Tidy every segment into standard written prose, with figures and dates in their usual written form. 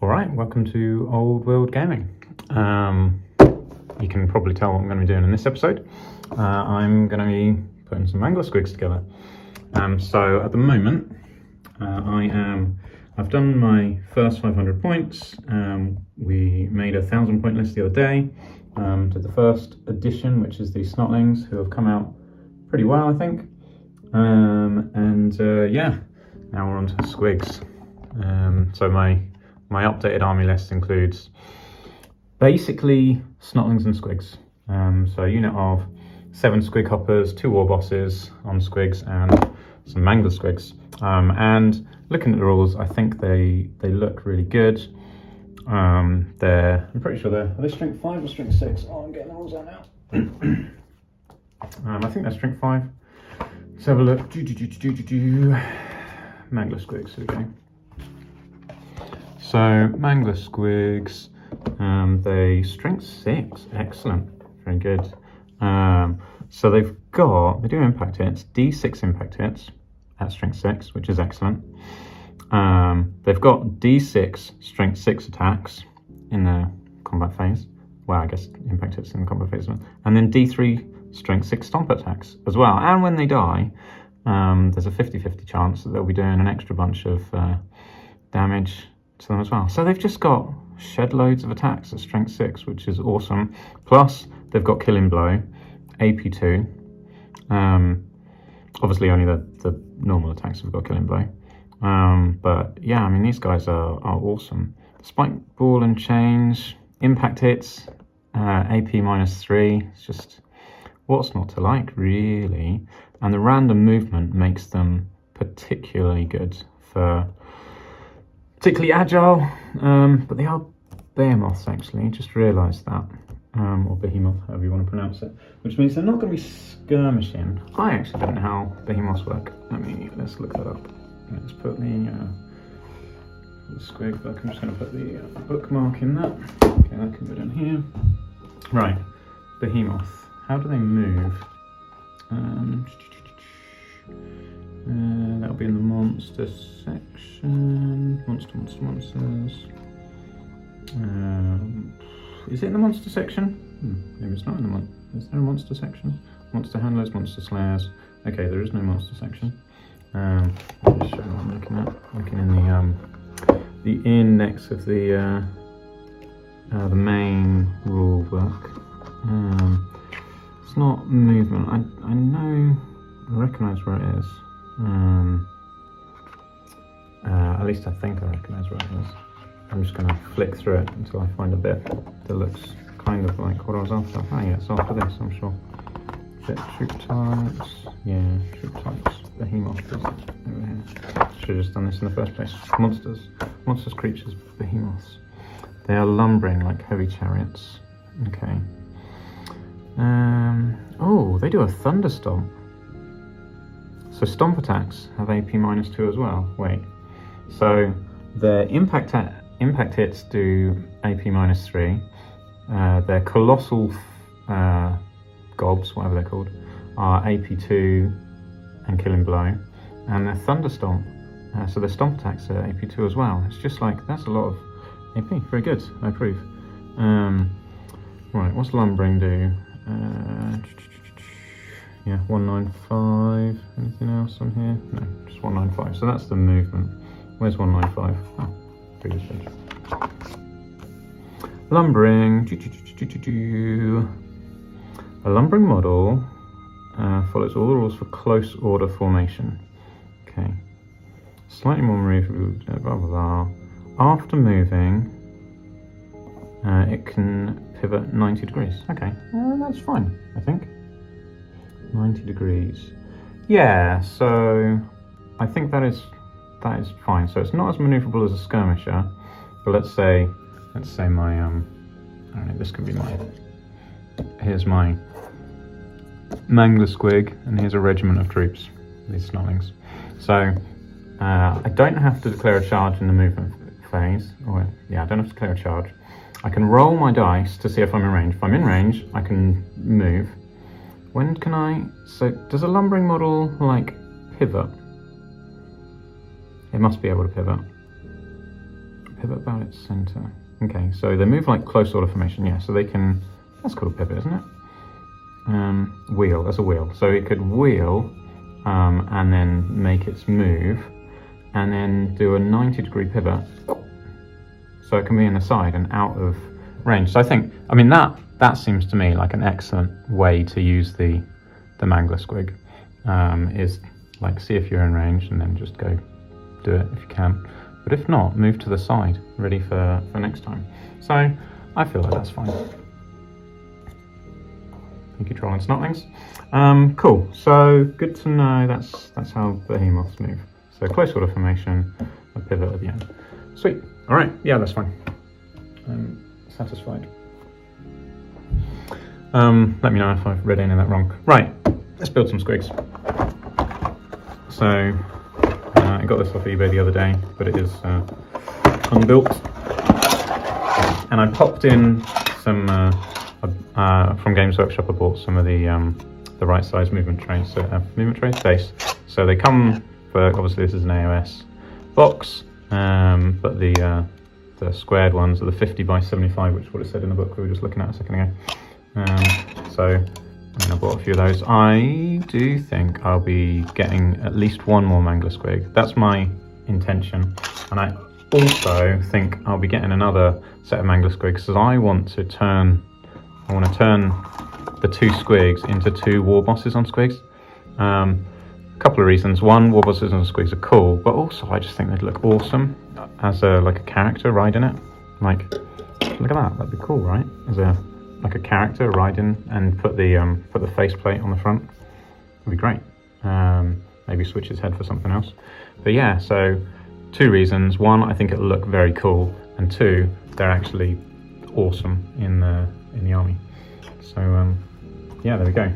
Alright, welcome to Old World Gaming. You can probably tell what I'm going to be doing in this episode. I'm going to be putting some Mangler Squigs together. So at the moment, I've done my first 500 points. We made a 1,000 point list the other day. Did the first edition, which is the Snotlings, who have come out pretty well, I think. Yeah, now we're on to Squigs. So my updated army list includes basically Snotlings and Squigs. So a unit of 7 squig hoppers, 2 war bosses on Squigs, and some Mangler Squigs. And looking at the rules, I think they look really good. I'm pretty sure are they strength 5 or strength 6? Oh, I'm getting the rules out now. I think they're strength 5. Let's have a look. Mangler Squigs, here we go. So Mangler Squigs, they strength 6, excellent, very good. So they do impact hits, D6 impact hits at strength 6, which is excellent. They've got D6 strength 6 attacks in the combat phase. Well, I guess impact hits in the combat phase, and then D3 strength 6 stomp attacks as well. And when they die, there's a 50-50 chance that they'll be doing an extra bunch of damage to them as well. So they've just got shed loads of attacks at strength 6, which is awesome. Plus they've got killing blow, AP2. Obviously only the normal attacks have got killing blow. But yeah, I mean, these guys are awesome. Spike ball and chains, impact hits, AP -3. It's just what's not to like, really. And the random movement makes them particularly good for particularly agile, but they are behemoths, actually, just realised that, or behemoth, however you want to pronounce it, which means they're not going to be skirmishing. I actually don't know how behemoths work. Let's look that up. Let's put the squig book. I'm just going to put the bookmark in that. Okay, that can go down here. Right, behemoth. How do they move? That'll be in the monster section. Monsters. Is it in the monster section? Maybe it's not in the monster. Is there a monster section? Monster handlers, monster slayers. Okay, there is no monster section. Let me show you what I'm looking at. Looking in the index of the main rule book. It's not movement. I recognise where it is. At least I think I recognise where it is. I'm just going to flick through it until I find a bit that looks kind of like what I was after. Ah, yeah, it's after this, I'm sure. Troop types. Yeah, troop types. Behemoth is over here. Should have just done this in the first place. Monsters, creatures, behemoths. They are lumbering like heavy chariots. Okay. Oh, they do a thunder stomp. So stomp attacks have AP -2 as well. Wait. So their impact hits do AP -3. Their colossal gobs, whatever they're called, are AP2 and killing blow. And their thunder stomp, so their stomp attacks are AP2 as well. It's just like, that's a lot of AP. Very good, I approve. Right, what's lumbering do? Yeah, 195. Anything else on here? No, just 195. So that's the movement. Where's 195? Oh, previous page. Lumbering. A lumbering model follows all the rules for close order formation. Okay. Slightly more movement, blah blah blah. After moving, it can pivot 90 degrees. Okay, that's fine, I think. 90 degrees. Yeah, so I think that is fine. So it's not as maneuverable as a skirmisher, but let's say my I don't know, this could be here's my Mangler Squig, and here's a regiment of troops, these Snotlings. So I don't have to declare a charge in the movement phase. I don't have to declare a charge. I can roll my dice to see if I'm in range. If I'm in range, I can move. When can I? So does a lumbering model pivot? It must be able to pivot. pivot about its center. Okay, so they move like close order formation, yeah, so they can, that's called a pivot, isn't it? Wheel, that's a wheel. So it could wheel and then make its move and then do a 90-degree pivot. So it can be in the side and out of range. So I think, I mean, that seems to me like an excellent way to use the Mangler Squig. Is like, see if you're in range and then just go do it if you can. But if not, move to the side, ready for next time. So I feel like that's fine. Thank you, Troll and Snotlings. Cool, so good to know that's how behemoths move. So close order formation, a pivot at the end. Sweet, all right, yeah, that's fine. I'm satisfied. Let me know if I've read any of that wrong. Right, let's build some squigs. So I got this off eBay the other day, but it is unbuilt. And I popped in some, from Games Workshop I bought some of the right size movement trays, base. So they come for, obviously this is an AoS box, but the squared ones are the 50 by 75, which is what it said in the book we were just looking at a second ago. So I bought a few of those. I do think I'll be getting at least one more Mangler Squig. That's my intention. And I also think I'll be getting another set of Mangler Squigs because I want to turn the two squigs into two war bosses on squigs. A couple of reasons. One, war bosses on squigs are cool, but also I just think they'd look awesome as a character riding it. Like, look at that. That'd be cool, right? As a character riding, and put the faceplate on the front. Would be great. Maybe switch his head for something else. But yeah, so two reasons. One, I think it'll look very cool, and two, they're actually awesome in the army. So yeah, there we go.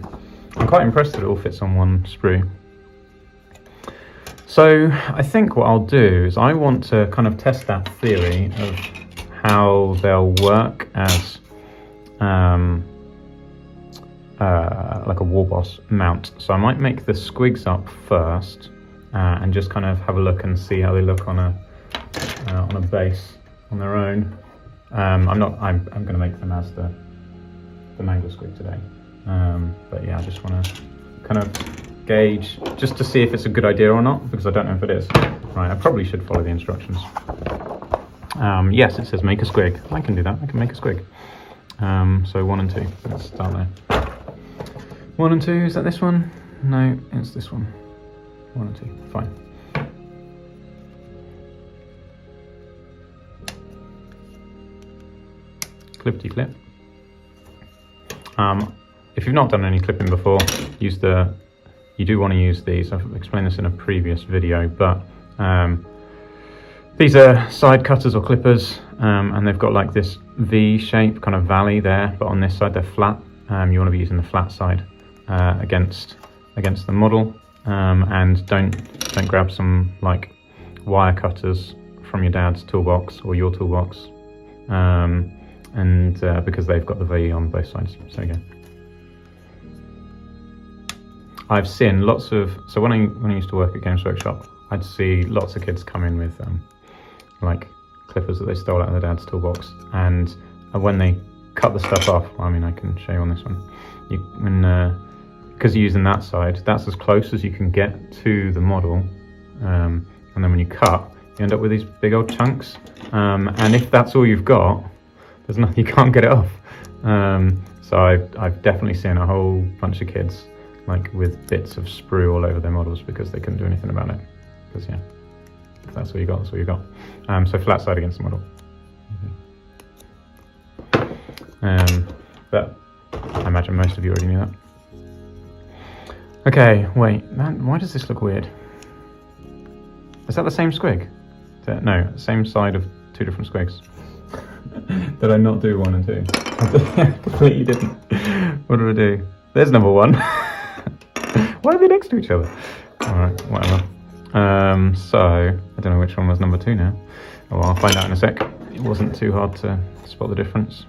I'm quite impressed that it all fits on one sprue. So I think what I'll do is I want to kind of test that theory of how they'll work as like a war boss mount. So I might make the squigs up first and just kind of have a look and see how they look on a base on their own. I'm going to make them as the Mangler Squig today. But yeah, I just want to kind of gauge just to see if it's a good idea or not, because I don't know if it is. Right, I probably should follow the instructions. Yes, it says make a squig. I can do that. I can make a squig. So 1 and 2. Let's start there. 1 and 2, is that this one? No, it's this one. 1 and 2, fine. Clippity clip. If you've not done any clipping before, you do want to use these. I've explained this in a previous video, but these are side cutters or clippers, and they've got like this V shape kind of valley there, but on this side they're flat. You want to be using the flat side against the model, and don't grab some like wire cutters from your dad's toolbox or your toolbox, and because they've got the V on both sides. So yeah, I've seen lots of, so when I used to work at Games Workshop, I'd see lots of kids come in with like clippers that they stole out of their dad's toolbox, and when they cut the stuff off, I mean, I can show you on this one, because you're using that side, that's as close as you can get to the model, and then when you cut, you end up with these big old chunks, and if that's all you've got, there's nothing, you can't get it off. So I've definitely seen a whole bunch of kids like with bits of sprue all over their models because they couldn't do anything about it. Because yeah, if that's all you got, that's all you got. So flat side against the model. But I imagine most of you already knew that. Okay, wait, why does this look weird? Is that the same squig? No, same side of two different squigs. Did I not do 1 and 2? I completely didn't. What did I do? There's number 1. Why are they next to each other? Alright, whatever. So, I don't know which one was number 2 now. Oh, well, I'll find out in a sec. It wasn't too hard to spot the difference.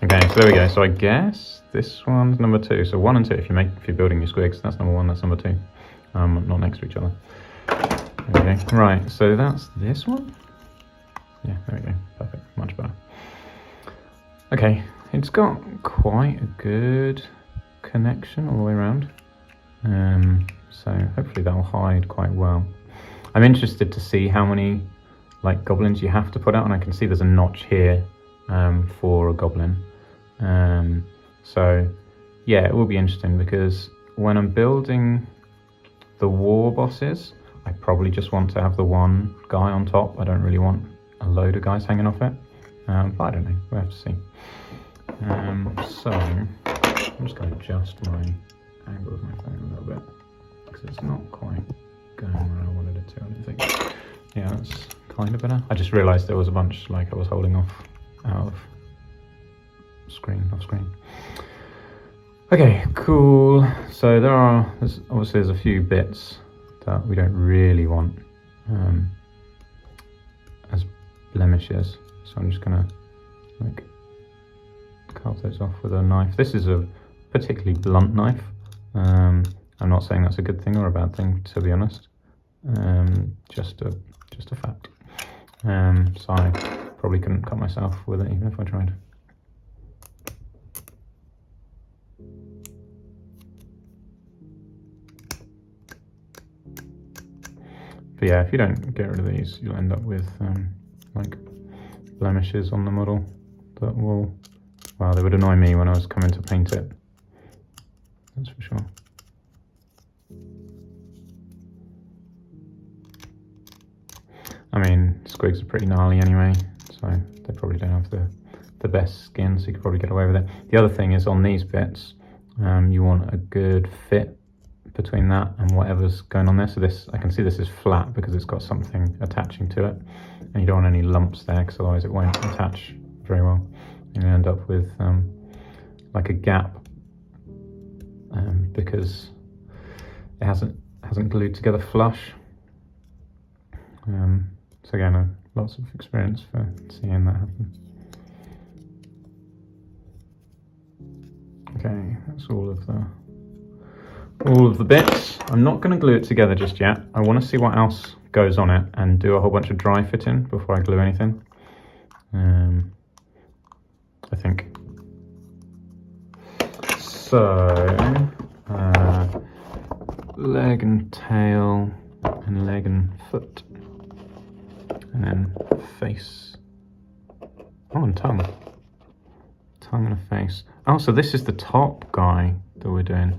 Okay, so there we go. So I guess this one's number 2. So 1 and 2, if you're building your squigs, that's number 1, that's number 2. Not next to each other. There we go. Right, so that's this one. Yeah, there we go. Perfect. Much better. Okay, it's got quite a good connection all the way around. So hopefully that'll hide quite well. I'm interested to see how many like goblins you have to put out, and I can see there's a notch here for a goblin. So yeah, it will be interesting because when I'm building the war bosses, I probably just want to have the one guy on top. I don't really want a load of guys hanging off it. But I don't know, we'll have to see. So I'm just going to adjust my angle of my phone a little bit because it's not quite going where I wanted it to, I don't think. Yeah, that's kind of better. I just realised there was a bunch like I was holding off out of screen, off screen. Okay, cool. So there's a few bits that we don't really want as blemishes. So I'm just gonna like carve those off with a knife. This is a particularly blunt knife. I'm not saying that's a good thing or a bad thing, to be honest. Just a fact. So I probably couldn't cut myself with it even if I tried. But yeah, if you don't get rid of these, you'll end up with like blemishes on the model that will, well, they would annoy me when I was coming to paint it. That's for sure. I mean, squigs are pretty gnarly anyway, so they probably don't have the best skin, so you could probably get away with it. The other thing is on these bits, you want a good fit between that and whatever's going on there. So this, I can see this is flat because it's got something attaching to it, and you don't want any lumps there because otherwise it won't attach very well. And you end up with like a gap because it hasn't glued together flush. So again, lots of experience for seeing that happen. Okay, that's all of the bits. I'm not going to glue it together just yet. I want to see what else goes on it and do a whole bunch of dry fitting before I glue anything. I think. So, leg and tail and leg and foot. And then face. Oh, and tongue. Tongue and a face. Oh, so this is the top guy that we're doing.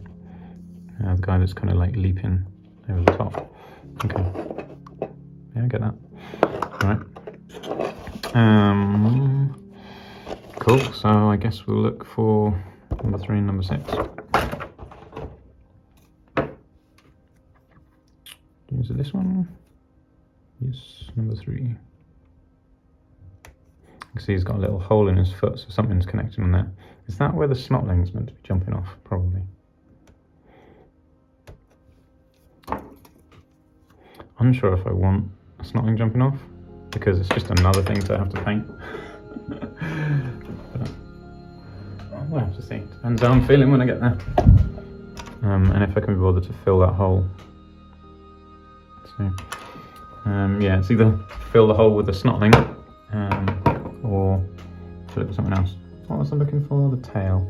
The guy that's kind of like leaping over the top. Okay. Yeah, I get that. Alright. Cool. So I guess we'll look for number 3 and number 6. Is it this one? Yes, number 3. You can see he's got a little hole in his foot, so something's connected on there. Is that where the snotling's meant to be jumping off? Probably. Unsure if I want a snotling jumping off, because it's just another thing to have to paint. But, we'll have to see. Depends how I'm feeling when I get there. And if I can be bothered to fill that hole. So, yeah, it's either fill the hole with the snotling, or fill it with something else. What was I looking for? The tail,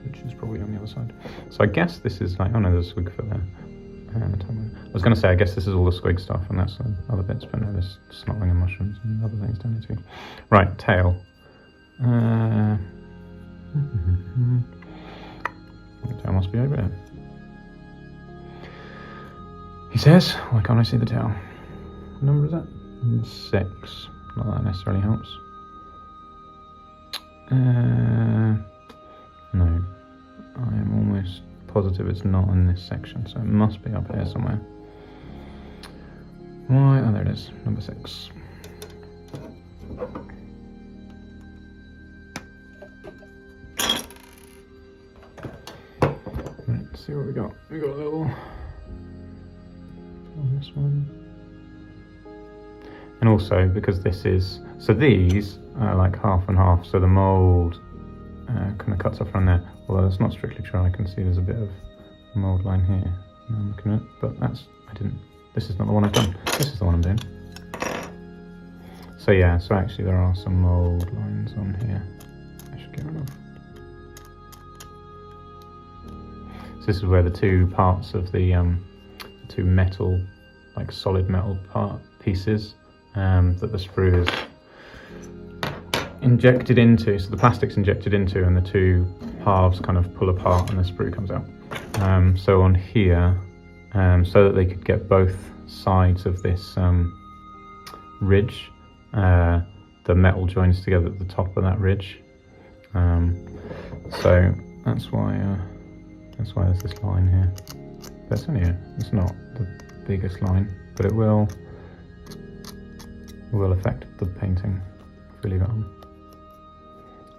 which is probably on the other side. So I guess this is like, oh no, there's a squig foot there. I was going to say, I guess this is all the squig stuff, and that's the other bits, but no, there's snotling and mushrooms and other things down here too. Right, tail. The tail must be over here. He says, why can't I see the tail? What number is that? Number 6. Not that necessarily helps. No. I am almost positive it's not in this section, so it must be up here somewhere. Why? Oh, there it is. Number 6. Right, let's see what we got. We got a little on this one. And also, because this is, so these are like half and half, so the mould kind of cuts off around there. Although that's not strictly true, I can see there's a bit of mould line here. Now I'm looking at it, but this is not the one I've done. This is the one I'm doing. So yeah, so actually there are some mould lines on here I should get rid of. So this is where the two parts of the two metal, like solid metal pieces that the sprue is injected into, so the plastic's injected into and the two halves kind of pull apart and the sprue comes out. So on here, so that they could get both sides of this ridge, the metal joins together at the top of that ridge. So that's why there's this line here. But it's not the biggest line, but it will affect the painting if we leave it on.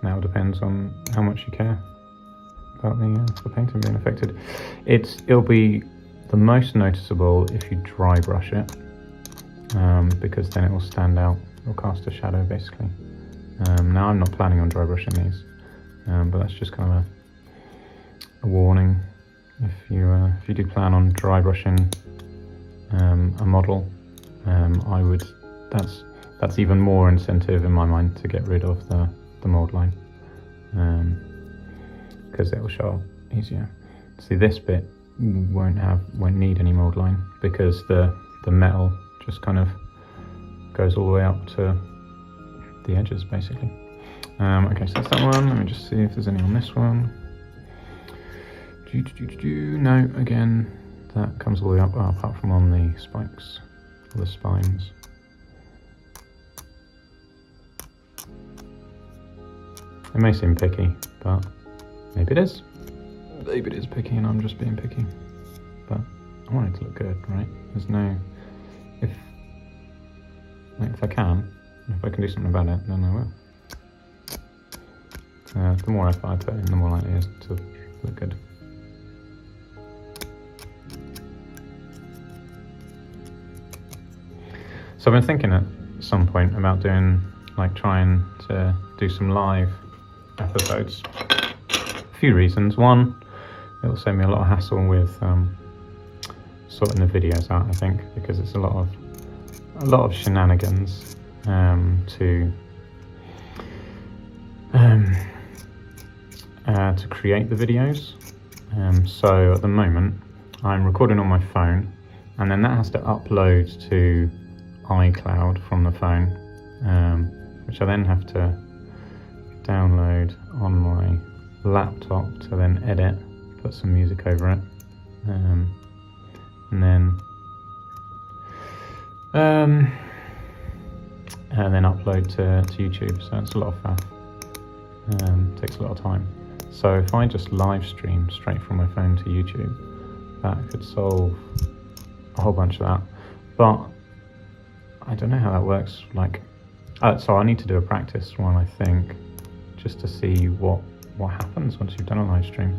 Now it depends on how much you care about the painting being affected. It'll be the most noticeable if you dry brush it, because then it will stand out. It'll cast a shadow basically. Now I'm not planning on dry brushing these, but that's just kind of a warning. If you do plan on dry brushing a model, I would. That's even more incentive in my mind to get rid of the mould line, because it will show up easier. See, this bit won't need any mould line because the metal just kind of goes all the way up to the edges basically. Okay, so that's that one. Let me just see if there's any on this one. No, again, that comes all the way up, apart from on the spikes or the spines. It may seem picky, but maybe it is. Maybe it is picky and I'm just being picky. But I want it to look good, right? There's no... If I can do something about it, then I will. The more effort I put in, the more likely it is to look good. So I've been thinking at some point about trying to do some live episodes. A few reasons. One, it will save me a lot of hassle with sorting the videos out, I think, because it's a lot of shenanigans to create the videos. So at the moment I'm recording on my phone, and then that has to upload to iCloud from the phone, which I then have to download on my laptop to then edit, put some music over it, and then upload to YouTube. So it's a lot of faff. Takes a lot of time. So if I just live stream straight from my phone to YouTube, that could solve a whole bunch of that. But I don't know how that works. So I need to do a practice one, I think, just to see what happens once you've done a live stream.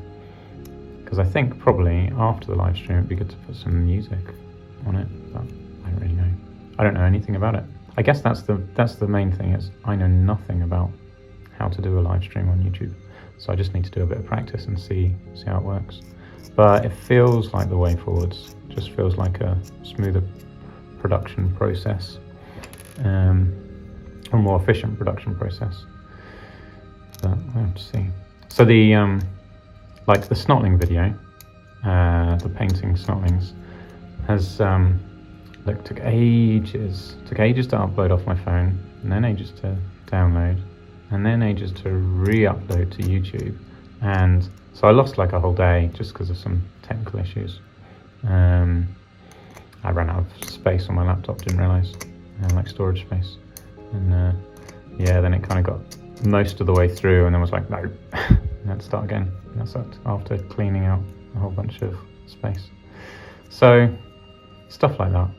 Because I think probably after the live stream it'd be good to put some music on it, but I don't really know. I don't know anything about it. I guess that's the main thing, is I know nothing about how to do a live stream on YouTube. So I just need to do a bit of practice and see how it works. But it feels like the way forwards. Just feels like a smoother production process, a more efficient production process. But we'll have to see. So the the snotling video, the painting snotlings, has took ages to upload off my phone, and then ages to download, and then ages to re-upload to YouTube. And so I lost a whole day just because of some technical issues. I ran out of space on my laptop, didn't realise, storage space. And then it kind of got most of the way through and then was like, no, let's start again. And that's after cleaning out a whole bunch of space. So stuff like that.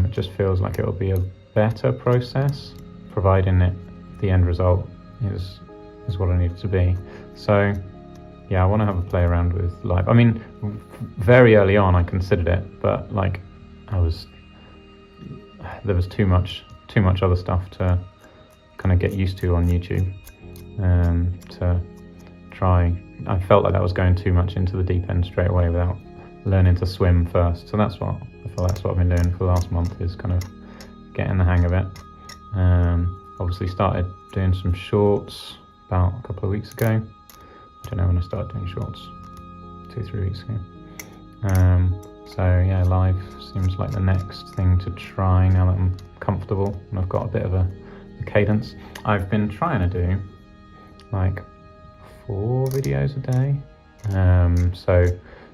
It just feels like it'll be a better process, providing the end result is what I need it to be. So yeah, I want to have a play around with live. I mean, very early on I considered it, but there was too much other stuff to kind of get used to on YouTube, try. I felt like that was going too much into the deep end straight away without learning to swim first. So that's what I feel that's what I've been doing for the last month, is kind of getting the hang of it. Obviously started doing some shorts about a couple of weeks ago. I don't know when I started doing shorts, 2-3 weeks ago. So yeah, live seems like the next thing to try now that I'm comfortable and I've got a bit of a cadence. I've been trying to do like 4 videos a day. So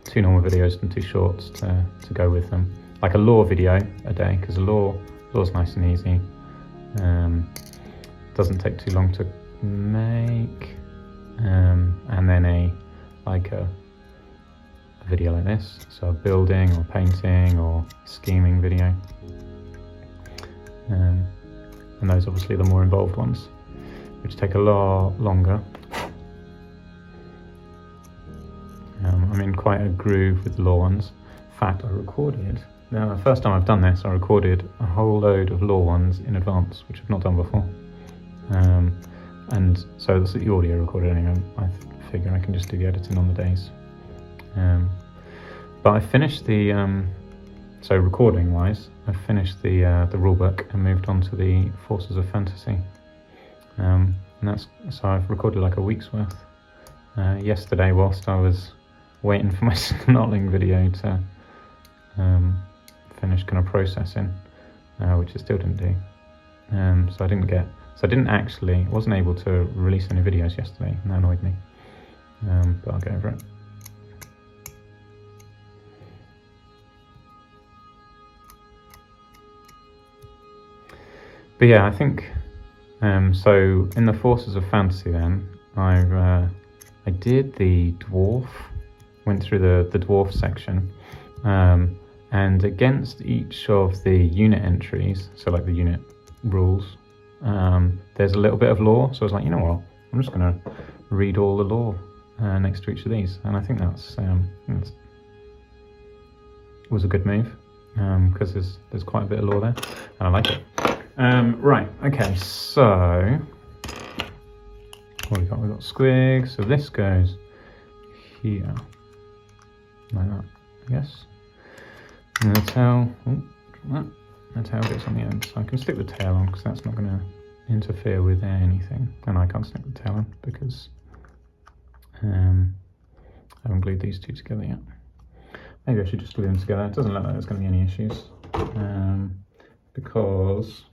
2 normal videos and 2 shorts to go with them. Like a lore video a day, because lore's nice and easy. Doesn't take too long to make. And then a video like this, so a building or painting or scheming video. And those obviously the more involved ones, which take a lot longer. I'm in quite a groove with the lore ones. In fact, I recorded, now the first time I've done this, I recorded a whole load of lore ones in advance, which I've not done before. And so this is the audio recorded anyway. I figure I can just do the editing on the days. But I finished the, so recording wise, I finished the rulebook and moved on to the Forces of Fantasy. And so I've recorded like a week's worth. Yesterday whilst I was waiting for my snarling video to finish kind of processing, which I still didn't do. So I wasn't able to release any videos yesterday, and that annoyed me. But I'll get over it. But yeah, I think, so in the Forces of Fantasy then, I did the dwarf, went through the dwarf section, and against each of the unit entries, so like the unit rules, there's a little bit of lore. So I was like, you know what, I'm just going to read all the lore next to each of these, and I think that's was a good move, because there's quite a bit of lore there, and I like it. Right, okay, so what we got? We've got squigs, so this goes here, like that, I guess. And the tail, the tail goes on the end, so I can stick the tail on because that's not going to interfere with anything. And I can't stick the tail on because I haven't glued these two together yet. Maybe I should just glue them together. It doesn't look like there's going to be any issues, because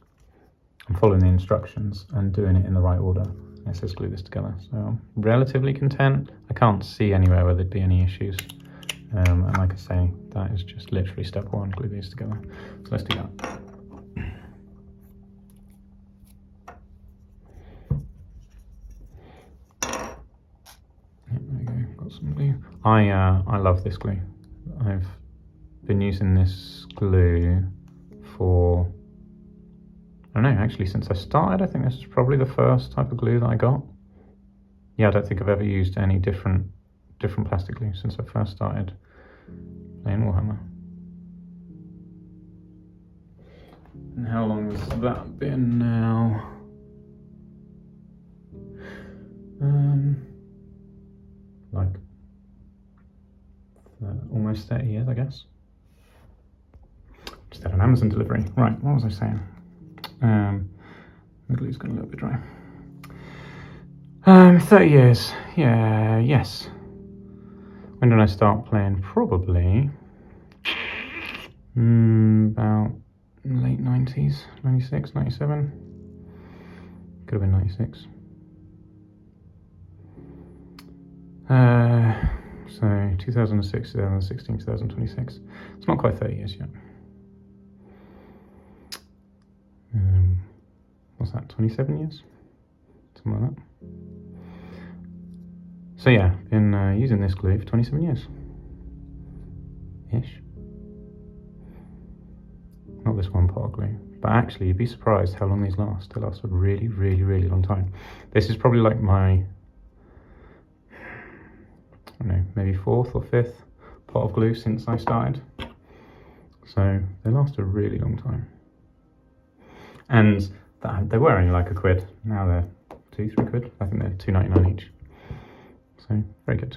I'm following the instructions and doing it in the right order. It says glue this together, so I'm relatively content. I can't see anywhere where there'd be any issues. And like I say, that is just literally step 1, glue these together. So let's do that. There we go, got some glue. I love this glue. I've been using this glue for, I don't know, actually since I started. I think this is probably the first type of glue that I got. Yeah, I don't think I've ever used any different plastic glue since I first started playing Warhammer. And how long has that been now? Like almost 30 years, I guess. Just had an Amazon delivery. Right, what was I saying? The glue's gone a little bit dry. 30 years. Yeah, yes. When did I start playing? Probably about late 90s, 96, 97. Could have been 96. So 2006, 2016, 2026. It's not quite 30 years yet. What's that, 27 years? Something like that. So yeah, been using this glue for 27 years. Ish. Not this one pot of glue. But actually, you'd be surprised how long these last. They last a really, really, really long time. This is probably like my, I don't know, maybe 4th or 5th pot of glue since I started. So they last a really long time. And they were only like £1. Now they're 2-3 quid. I think they're £2.99 each. So So very good.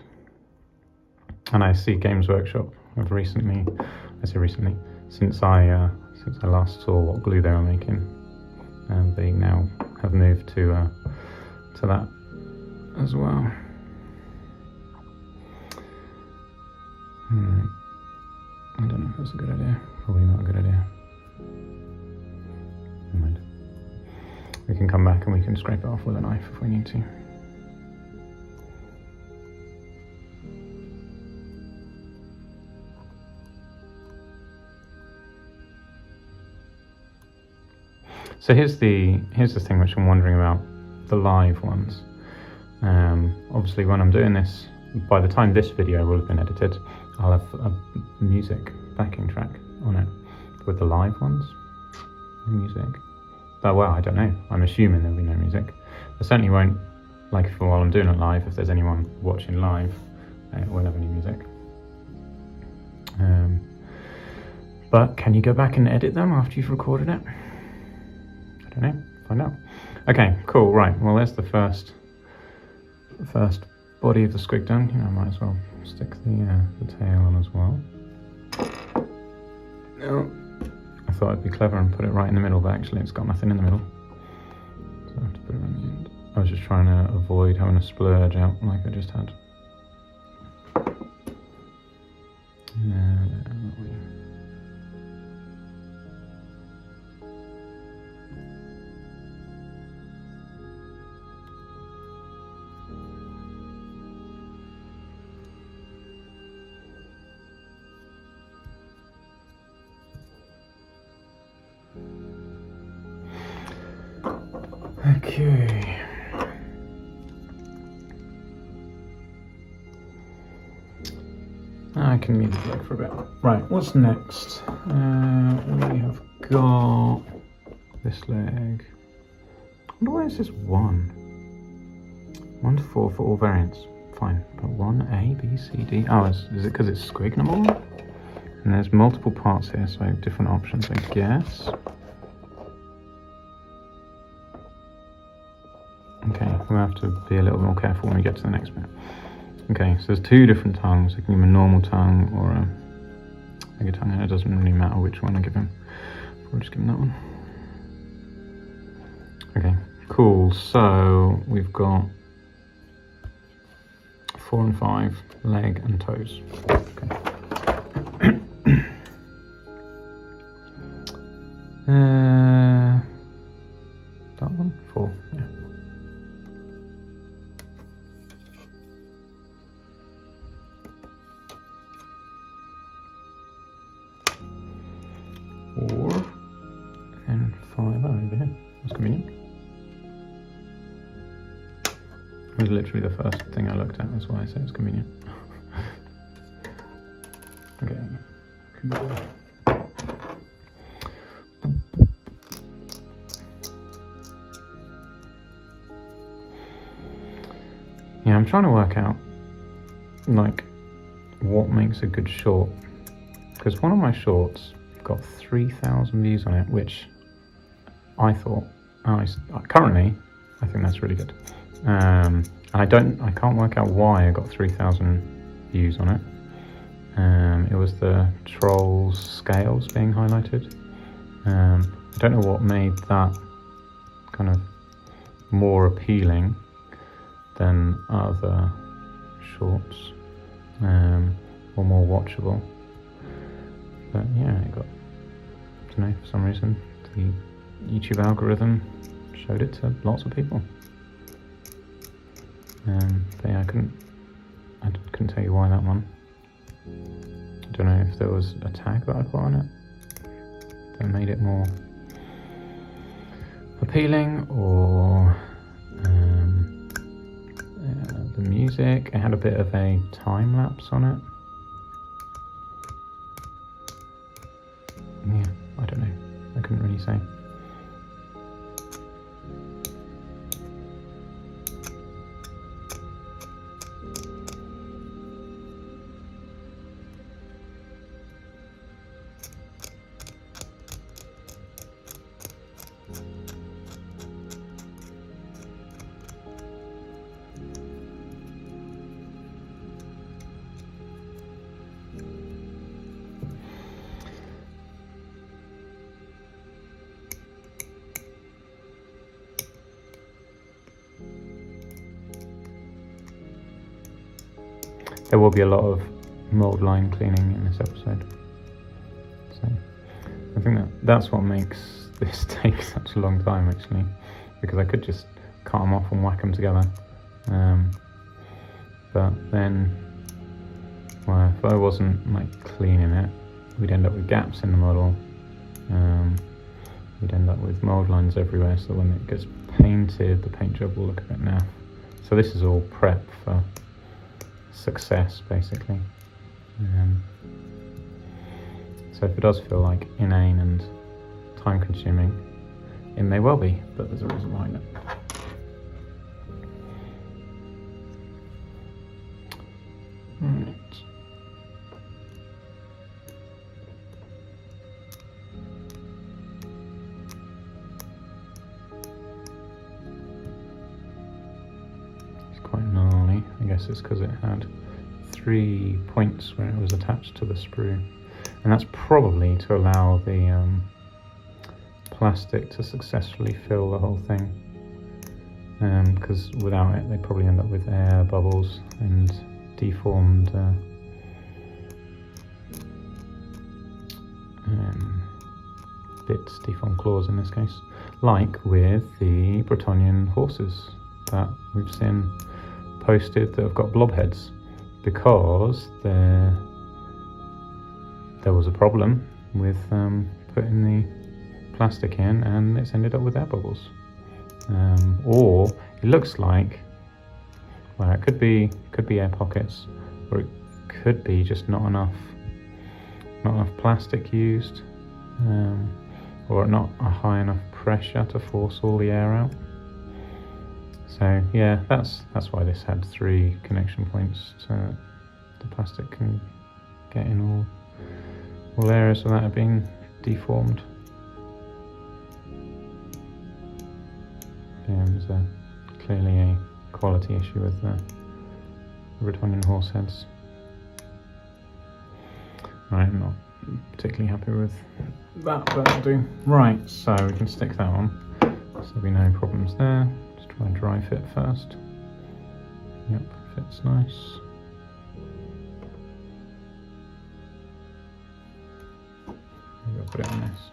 And I see Games Workshop have recently, since I last saw what glue they were making, and they now have moved to that as well. I don't know if that's a good idea. Probably not a good idea. Never mind. We can come back and we can scrape it off with a knife if we need to. So here's the thing which I'm wondering about, the live ones. Obviously when I'm doing this, by the time this video will have been edited, I'll have a music backing track on it. With the live ones, no music. Oh well, I don't know. I'm assuming there'll be no music. I certainly won't, like while I'm doing it live, if there's anyone watching live, it won't have any music. But can you go back and edit them after you've recorded it? I don't know. Find out. Okay, cool. Right. Well, there's the first body of the squig done. I might as well stick the tail on as well. No. I thought I'd be clever and put it right in the middle, but actually it's got nothing in the middle. So I have to put it on the end. I was just trying to avoid having a splurge out like I just had. Okay. I can leave it there for a bit. Right, what's next? We have got this leg. I wonder why is this 1? 1 to 4 for all variants. Fine, but 1, A, B, C, D. Oh, is it because it's squignable? And there's multiple parts here, so different options, I guess. Okay, we'll have to be a little more careful when we get to the next bit. Okay, so there's 2 different tongues. It can be a normal tongue or a bigger tongue, and it doesn't really matter which one I give him. We'll just give him that one. Okay, cool. So we've got 4 and 5, leg and toes. Okay. That one? 4, yeah. And 5 over here. That's convenient. It was literally the first thing I looked at, that's why I said it's convenient. Okay. Cool. Yeah, I'm trying to work out, like, what makes a good short. Because one of my shorts got 3,000 views on it, which I thought, currently, I think that's really good. I can't work out why I got 3,000 views on it. It was the trolls scales being highlighted. I don't know what made that kind of more appealing than other shorts, or more watchable. But yeah, it got, I don't know, for some reason, the YouTube algorithm showed it to lots of people. But yeah, I couldn't tell you why that one. I don't know if there was a tag that I put on it that made it more appealing, or the music. It had a bit of a time lapse on it. Yeah, I don't know. I couldn't really say. there will be a lot of mould line cleaning in this episode. So I think that's what makes this take such a long time, actually, because I could just cut them off and whack them together. But then, well, if I wasn't like cleaning it, we'd end up with gaps in the model. We'd end up with mould lines everywhere, so when it gets painted, the paint job will look a bit naff. So this is all prep for success, basically. So if it does feel like inane and time consuming, it may well be, but there's a reason behind it. Right. It's quite gnarly. I guess it's because it had 3 points where it was attached to the sprue, and that's probably to allow the plastic to successfully fill the whole thing, because without it they'd probably end up with air bubbles and deformed bits, deformed claws in this case, like with the Bretonnian horses that we've seen posted that have got blob heads, because there was a problem with putting the plastic in and it's ended up with air bubbles. Or it looks like, well, it could be air pockets, or it could be just not enough plastic used, or not a high enough pressure to force all the air out. So yeah, that's why this had 3 connection points, so the plastic can get in all areas without it being deformed. Yeah, there's clearly a quality issue with the Bretonnian horse heads. Right, I'm not particularly happy with that, but that'll do. Right, so we can stick that on. So there'll be no problems there. Just try and dry fit first. Yep, fits nice. Maybe I'll put it on this.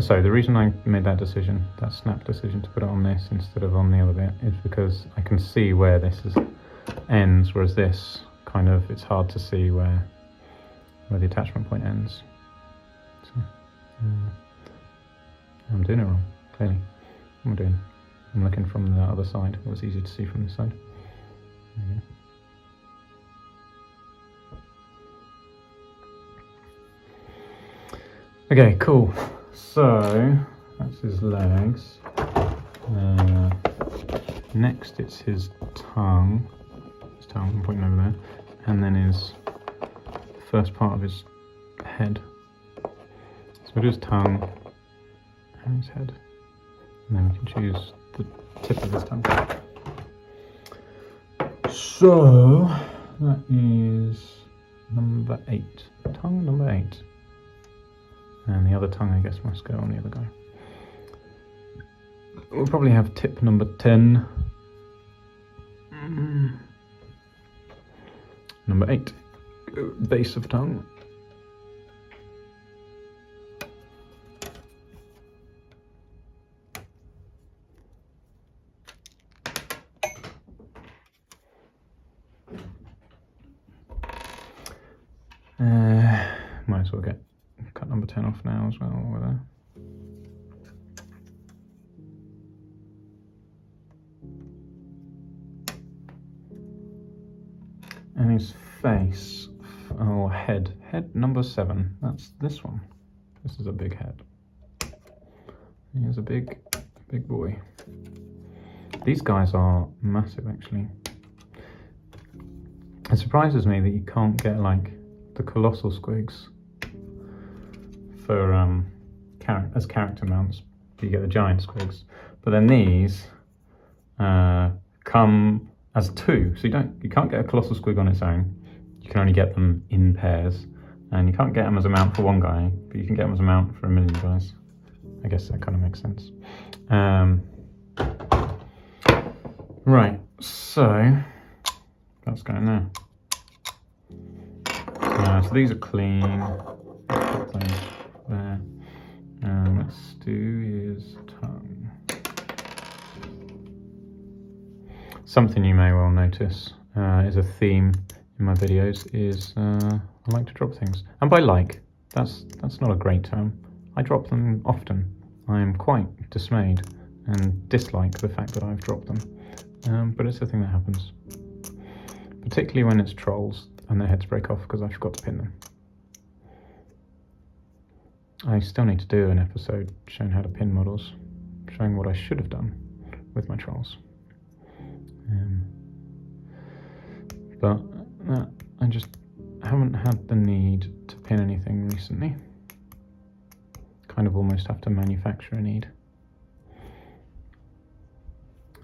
So the reason I made that decision, that snap decision to put it on this instead of on the other bit, is because I can see where this ends, whereas this kind of, it's hard to see where the attachment point ends. So I'm doing it wrong, clearly. What am I doing? I'm looking from the other side. It was easy to see from this side. There we go. Okay, cool. So that's his legs. Next it's his tongue. I'm pointing over there. And then his first part of his head. So we'll do his tongue and his head. And then we can choose the tip of his tongue. So that is number 8. Tongue number 8. And the other tongue, I guess, must go on the other guy. We'll probably have tip number 10. Number 8. Base of tongue. Might as well cut number 10 off now as well while we're there. And his face, or head number 7, that's this one. This is a big head. He is a big boy. These guys are massive, actually. It surprises me that you can't get like the colossal squigs for as character mounts. You get the giant squigs, but then these come as 2, so you can't get a colossal squig on its own. You can only get them in pairs, and you can't get them as a mount for one guy, but you can get them as a mount for 1 million guys. I guess that kind of makes sense. Right, so That's going there. So these are clean. Put those there. Let's do his tongue. Something you may well notice is a theme in my videos is I like to drop things. And by like, that's not a great term. I drop them often. I am quite dismayed and dislike the fact that I've dropped them. But it's a thing that happens. Particularly when it's trolls and their heads break off because I forgot to pin them. I still need to do an episode showing how to pin models, showing what I should have done with my trolls. But I just haven't had the need to pin anything recently. Kind of almost have to manufacture a need.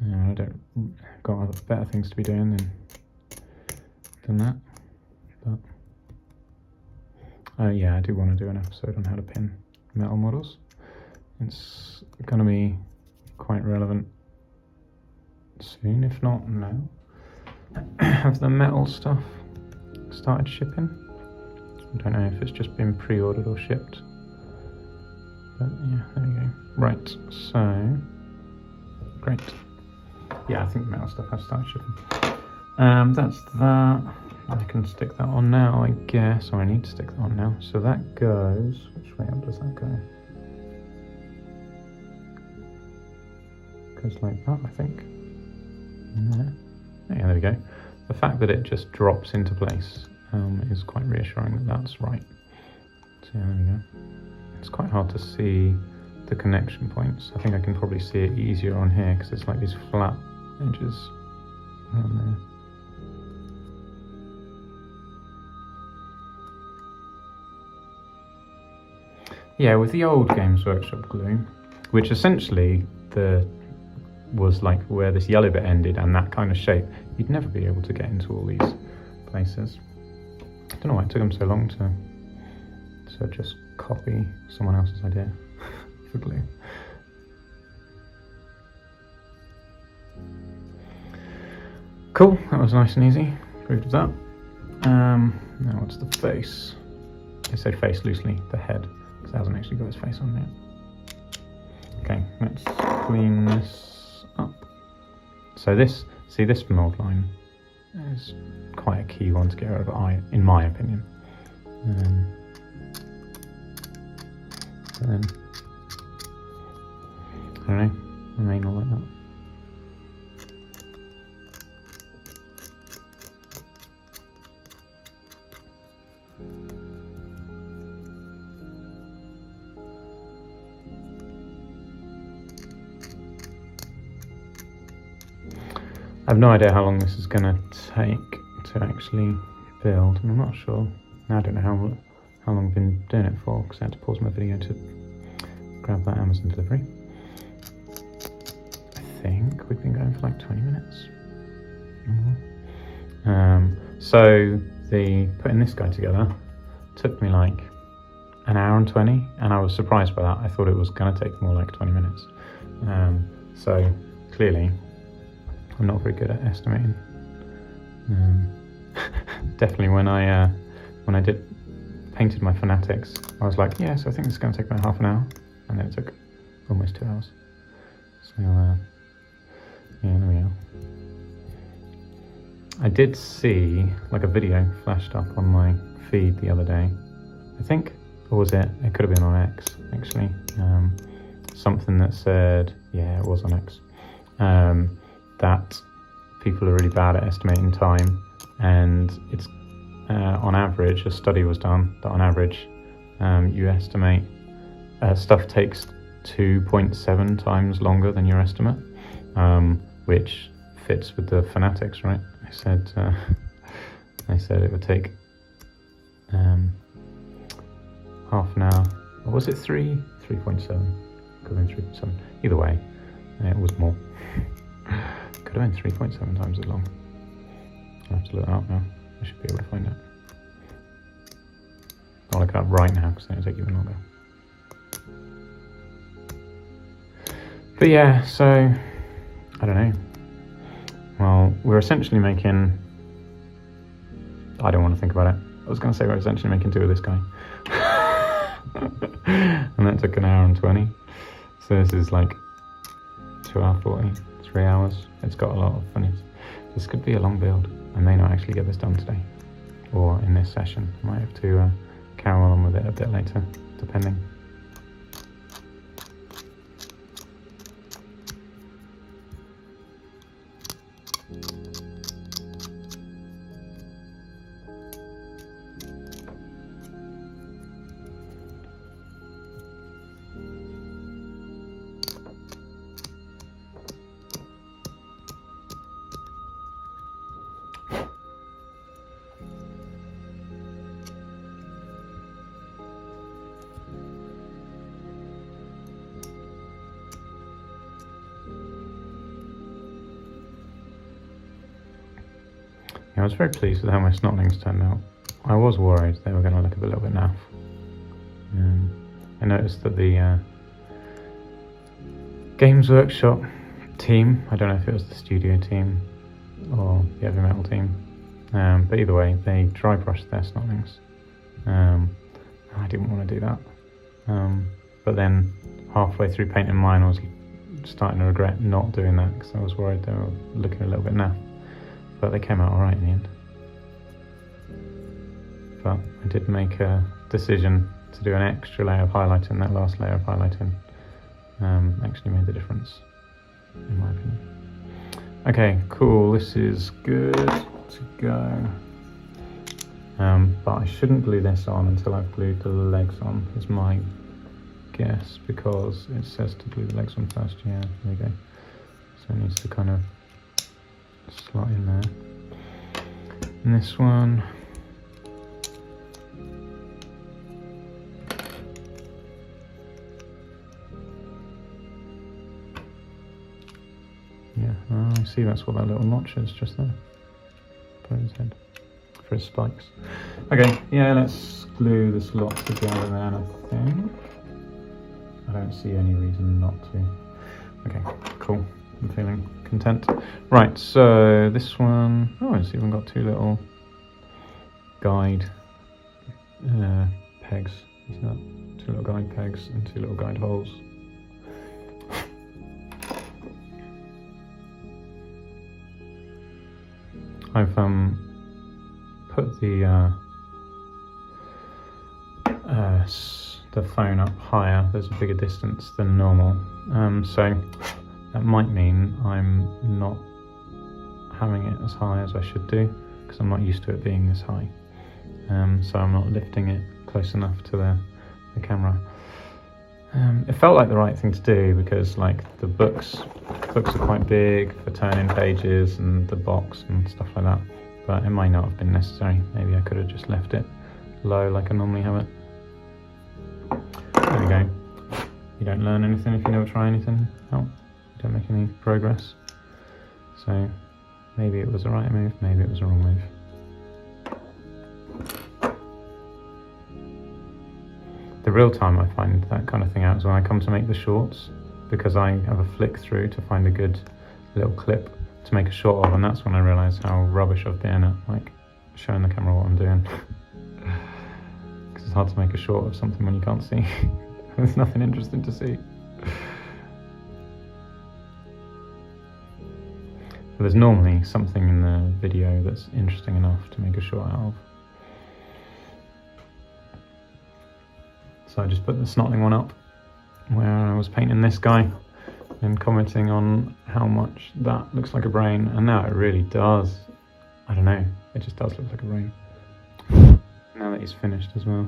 I don't got other better things to be doing than that. But yeah, I do want to do an episode on how to pin metal models. It's going to be quite relevant soon, if not now. Have the metal stuff started shipping? I don't know if it's just been pre-ordered or shipped. But yeah, there we go. Right, so great. Yeah, I think the metal stuff has started shipping. That's that. I can stick that on now, I guess. Or I need to stick that on now. So that goes. Which way up does that go? Goes like that, I think. No. Yeah, there we go. The fact that it just drops into place is quite reassuring that that's right. So yeah, there we go. It's quite hard to see the connection points. I think I can probably see it easier on here because it's like these flat edges around there. Yeah, with the old Games Workshop glue, which essentially was like where this yellow bit ended and that kind of shape, you'd never be able to get into all these places. I don't know why it took them so long to just copy someone else's idea for glue. Cool, that was nice and easy. Approved of that. Now what's the face? I say face loosely, the head, because it hasn't actually got his face on yet. Okay, let's clean this up. So this mould line is quite a key one to get rid of, in my opinion. So then, I don't know, I may not like that. I have no idea how long this is going to take to actually build, and I'm not sure. I don't know how long I've been doing it for because I had to pause my video to grab that Amazon delivery. I think we've been going for like 20 minutes. So putting this guy together took me like an hour and 20, and I was surprised by that. I thought it was going to take more like 20 minutes. So clearly I'm not very good at estimating. Definitely when I painted my fanatics, I was like, yeah, so I think this is going to take about half an hour, and then it took almost 2 hours. So yeah, there we go. I did see like a video flashed up on my feed the other day, I think, or was it? It could have been on X actually. Something that said, yeah, it was on X. That people are really bad at estimating time, and it's on average, a study was done that on average you estimate stuff takes 2.7 times longer than your estimate, which fits with the fanatics, right? They said it would take half an hour, or was it 3.7? Could have been 3.7. Either way, it was more. Could have been 3.7 times as long. I'll have to look that up now. I should be able to find it. I'll look it up right now because then it'll take even longer. But yeah, so I don't know. Well, we're essentially making I don't want to think about it. I was going to say we're essentially making two of this guy. And that took an hour and 20. So this is like 2 hours 40, 3 hours. It's got a lot of funny. This could be a long build. I may not actually get this done today or in this session. I might have to carry on with it a bit later, depending. I was very pleased with how my snotlings turned out. I was worried they were going to look a little bit naff. I noticed that the Games Workshop team, I don't know if it was the studio team or the heavy metal team, but either way, they dry brushed their snotlings. I didn't want to do that. But then halfway through painting mine, I was starting to regret not doing that because I was worried they were looking a little bit naff. But they came out alright in the end. But I did make a decision to do an extra layer of highlighting. That last layer of highlighting actually made the difference, in my opinion. Okay, cool, this is good to go. But I shouldn't glue this on until I've glued the legs on, is my guess, because it says to glue the legs on first. Yeah, there we go. So it needs to kind of slot in there. And this one, yeah, I see that's what that little notch is just there. Put his head for his spikes. Okay, yeah, let's glue this lot together then, I think. I don't see any reason not to. Okay, cool. I'm feeling content. Right, so this one, oh, it's even got two little guide pegs. Isn't that? Two little guide pegs and two little guide holes. I've put the phone up higher. There's a bigger distance than normal, so that might mean I'm not having it as high as I should do because I'm not used to it being this high. So I'm not lifting it close enough to the camera. It felt like the right thing to do because, like, the books are quite big for turning pages and the box and stuff like that. But it might not have been necessary. Maybe I could have just left it low like I normally have it. There we go. You don't learn anything if you never try anything out. You don't make any progress. So maybe it was the right move, maybe it was the wrong move. The real time I find that kind of thing out is when I come to make the shorts, because I have a flick through to find a good little clip to make a short of, and that's when I realise how rubbish I've been at, like, showing the camera what I'm doing. Because it's hard to make a short of something when you can't see. There's nothing interesting to see. But there's normally something in the video that's interesting enough to make a short out of. So I just put the snotling one up where I was painting this guy and commenting on how much that looks like a brain, and now it really does. I don't know, it just does look like a brain. Now that he's finished as well.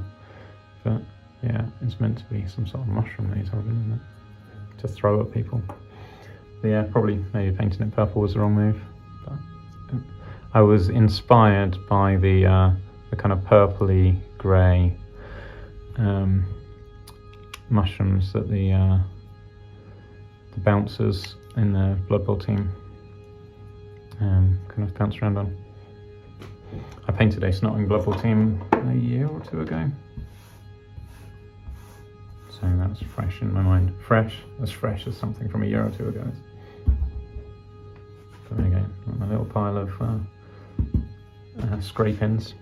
But yeah, it's meant to be some sort of mushroom that he's holding, isn't it? To throw at people. But yeah, probably maybe painting it purple was the wrong move. But I was inspired by the kind of purpley grey mushrooms that the bouncers in the Blood Bowl team kind of bounce around on. I painted a snotling Blood Bowl team a year or two ago, so that's fresh in my mind. As fresh as something from a year or two ago. So there you go, my little pile of scrapings.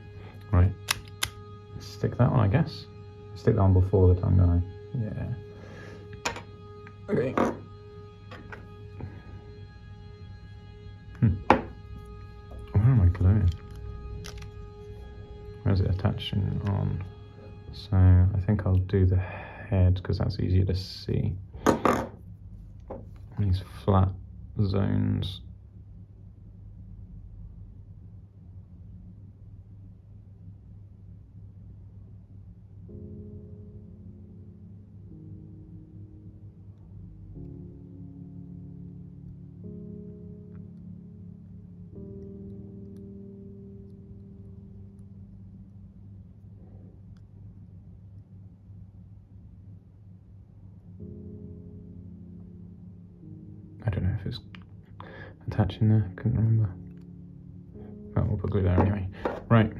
Right. Stick that one, I guess. Stick that one before the tongue, don't I? Yeah. Okay. Where am I gluing? Where's it attaching on? So I think I'll do the head because that's easier to see. These flat zones. I don't know if it's attaching there, couldn't remember. Well, we'll put glue there anyway. Right.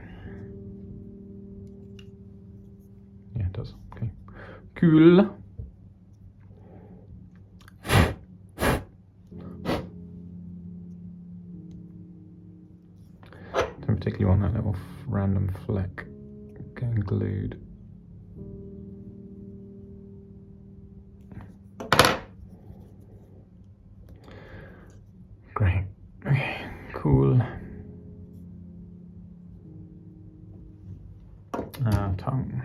Yeah, it does. Okay. Cool. Don't particularly want that little random fleck getting glued. Great. Okay, cool. Tongue.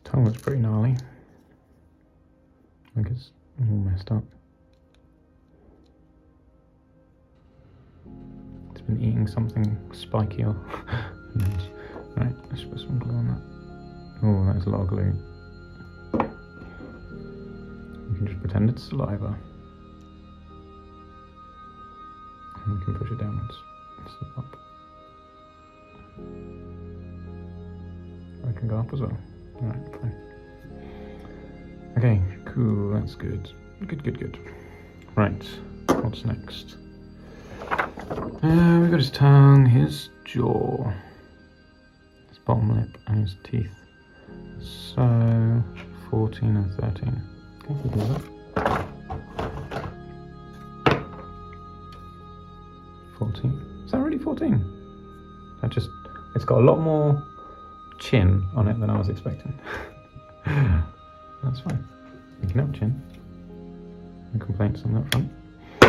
Tongue looks pretty gnarly. I think it's all messed up. It's been eating something spiky or... Right, let's put some glue on that. Oh, that's a lot of glue. You can just pretend it's saliva. And we can push it downwards. Step up. I can go up as well. Alright, fine. Okay, cool, that's good. Good. Right, what's next? We've got his tongue, his jaw, his bottom lip, and his teeth. So, 14 and 13. Okay, we'll do that. 14. Is that really 14? It's got a lot more chin on it than I was expecting. That's fine. You can have chin. No complaints on that front. I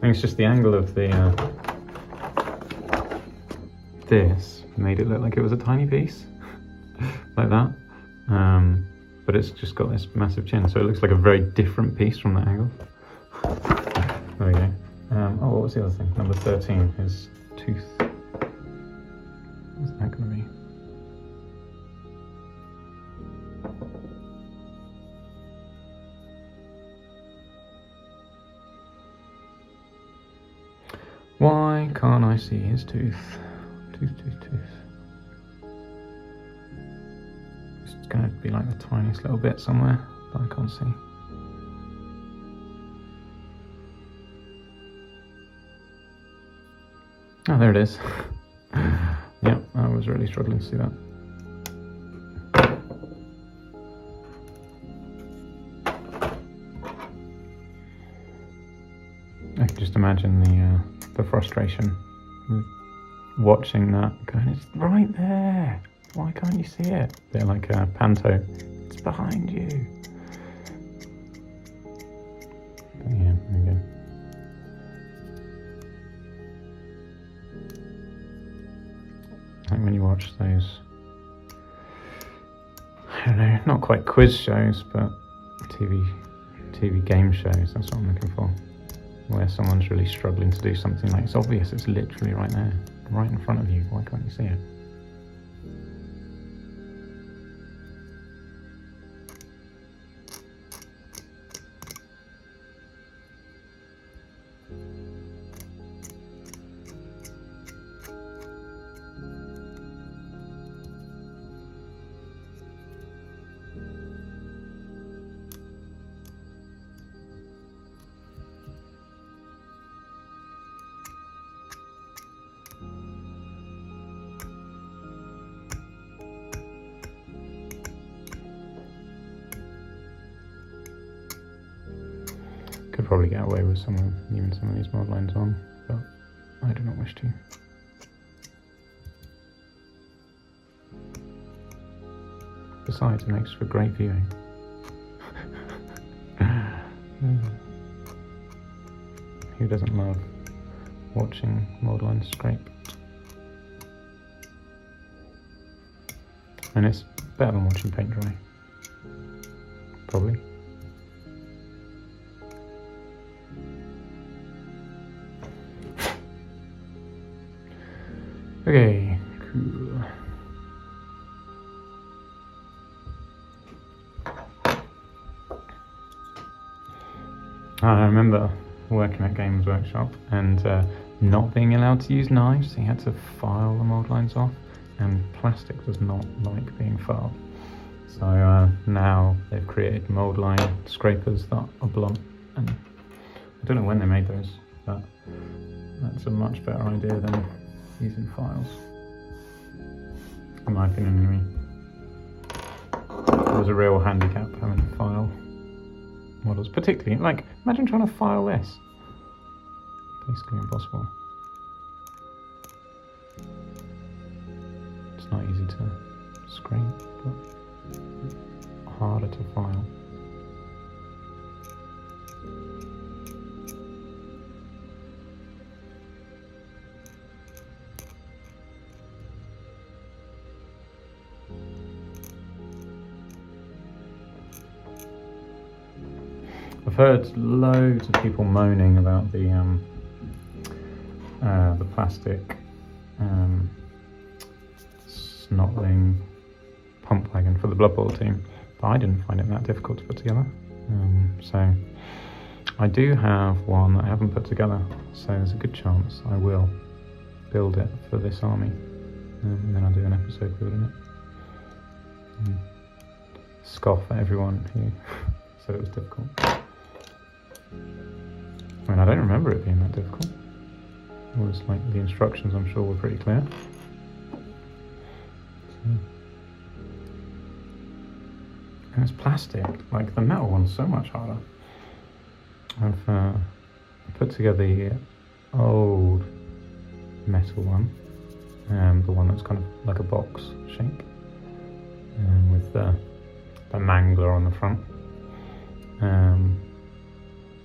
think it's just the angle of the this made it look like it was a tiny piece, like that. But it's just got this massive chin, so it looks like a very different piece from that angle. There we go. Oh, what was the other thing? Number 13, his tooth. What's that going to be? Why can't I see his tooth? Tooth. It's going to be like the tiniest little bit somewhere that I can't see. Oh, there it is. Yep, I was really struggling to see that. I can just imagine the frustration with watching that, going, it's right there, why can't you see it? They're like a panto, it's behind you. But yeah, there you go. I think when you watch those don't know, not quite quiz shows, but TV game shows, that's what I'm looking for. Where someone's really struggling to do something like, it's obvious, it's literally right there, right in front of you, why can't you see it? Could probably get away with even some of these mould lines on, but I do not wish to. Besides, it makes for great viewing. Who doesn't love watching mould lines scrape? And it's better than watching paint dry. Probably. Okay, cool. I remember working at Games Workshop and not being allowed to use knives, so you had to file the mould lines off, and plastic does not like being filed. So now they've created mould line scrapers that are blunt, and I don't know when they made those, but that's a much better idea than using files, in my opinion anyway. It was a real handicap having to file models, particularly, like, imagine trying to file this. Basically impossible. It's not easy to scrape, but harder to file. I've heard loads of people moaning about the plastic snotling pump wagon for the Blood Bowl team, but I didn't find it that difficult to put together. So I do have one that I haven't put together, so there's a good chance I will build it for this army, and then I'll do an episode building it. Scoff at everyone who said it was difficult. I mean, I don't remember it being that difficult. It was like, the instructions, I'm sure, were pretty clear. And it's plastic, like the metal one's so much harder. I've put together the old metal one, the one that's kind of like a box shape, with the Mangler on the front.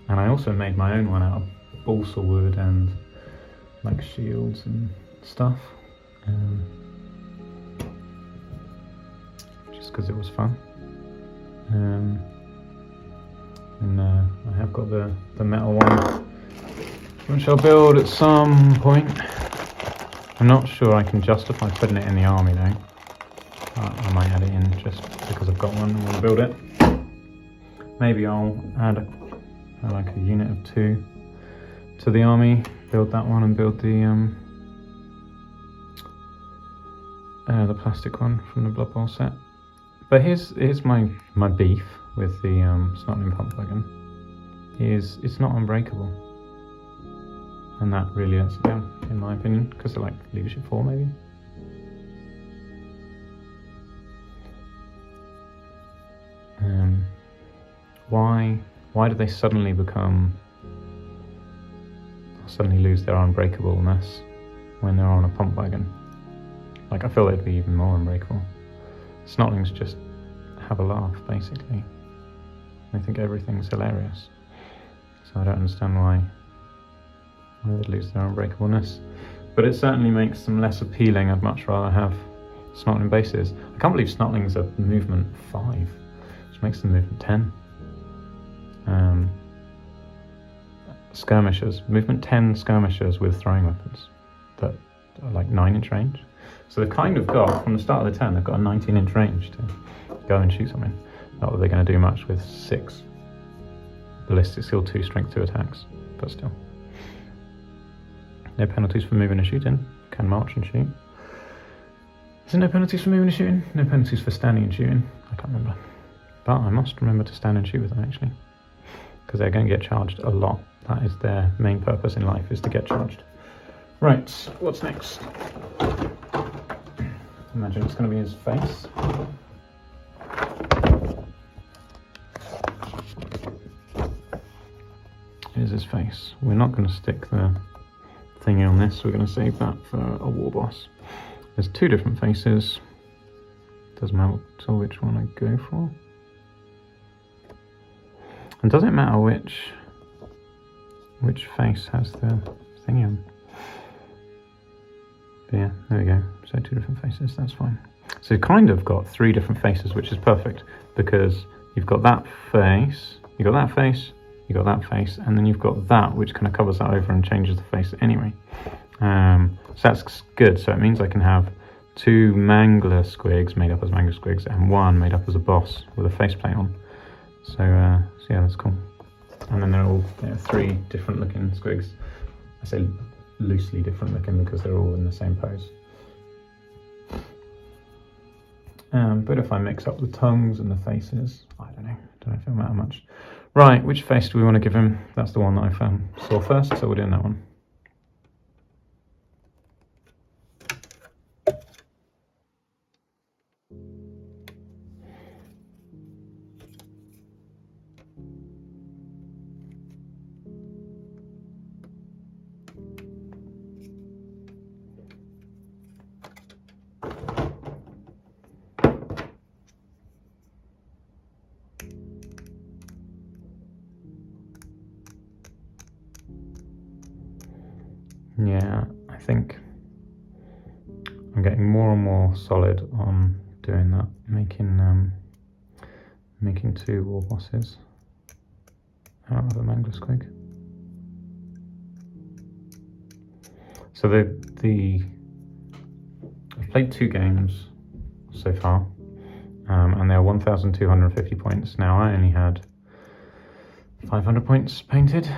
And I also made my own one out of balsa wood and like shields and stuff, just because it was fun. And I have got the metal one, which I'll build at some point. I'm not sure I can justify putting it in the army though. I might add it in just because I've got one and want to build it. Maybe I'll add like a unit of 2 to the army, build that one and build the plastic one from the Blood Bowl set. But here's my beef with the snotling pump wagon, is it's not unbreakable, and that really lets it down, in my opinion, because they're like leadership 4 maybe. Why did they suddenly lose their unbreakableness when they're on a pump wagon? Like, I feel they'd be even more unbreakable. Snotlings just have a laugh, basically. They think everything's hilarious. So I don't understand why they'd lose their unbreakableness. But it certainly makes them less appealing. I'd much rather have Snotling bases. I can't believe Snotlings are movement 5, which makes them movement 10. Skirmishers. Movement 10 skirmishers with throwing weapons that are like 9-inch range. So they've kind of got, from the start of the turn, they've got a 19-inch range to go and shoot something. Not that they're going to do much with 6 ballistic skill 2, strength 2 attacks, but still. No penalties for moving and shooting. Can march and shoot. Is there no penalties for moving and shooting? No penalties for standing and shooting. I can't remember. But I must remember to stand and shoot with them actually, because they're going to get charged a lot. That is their main purpose in life, is to get charged. Right, what's next? Imagine it's going to be his face. Here's his face. We're not going to stick the thingy on this, we're going to save that for a war boss. There's 2 different faces. Doesn't matter which one I go for. And does it matter which face has the thingy on? But yeah, there we go. So 2 different faces, that's fine. So you've kind of got 3 different faces, which is perfect, because you've got that face, you've got that face, you've got that face, and then you've got that, which kind of covers that over and changes the face anyway. So that's good. So it means I can have 2 Mangler Squigs made up as Mangler Squigs and 1 made up as a boss with a faceplate on. So yeah, that's cool. And then they're all 3 different looking Squigs. I say loosely different looking because they're all in the same pose. But if I mix up the tongues and the faces, I don't know if it'll matter much. Right, which face do we want to give him? That's the one that I saw first, so we're doing that one. Yeah, I think I'm getting more and more solid on doing that, making 2 war bosses out of a Mangler Squig. So I've played 2 games so far, and they are 1,250 points. Now I only had 500 points painted,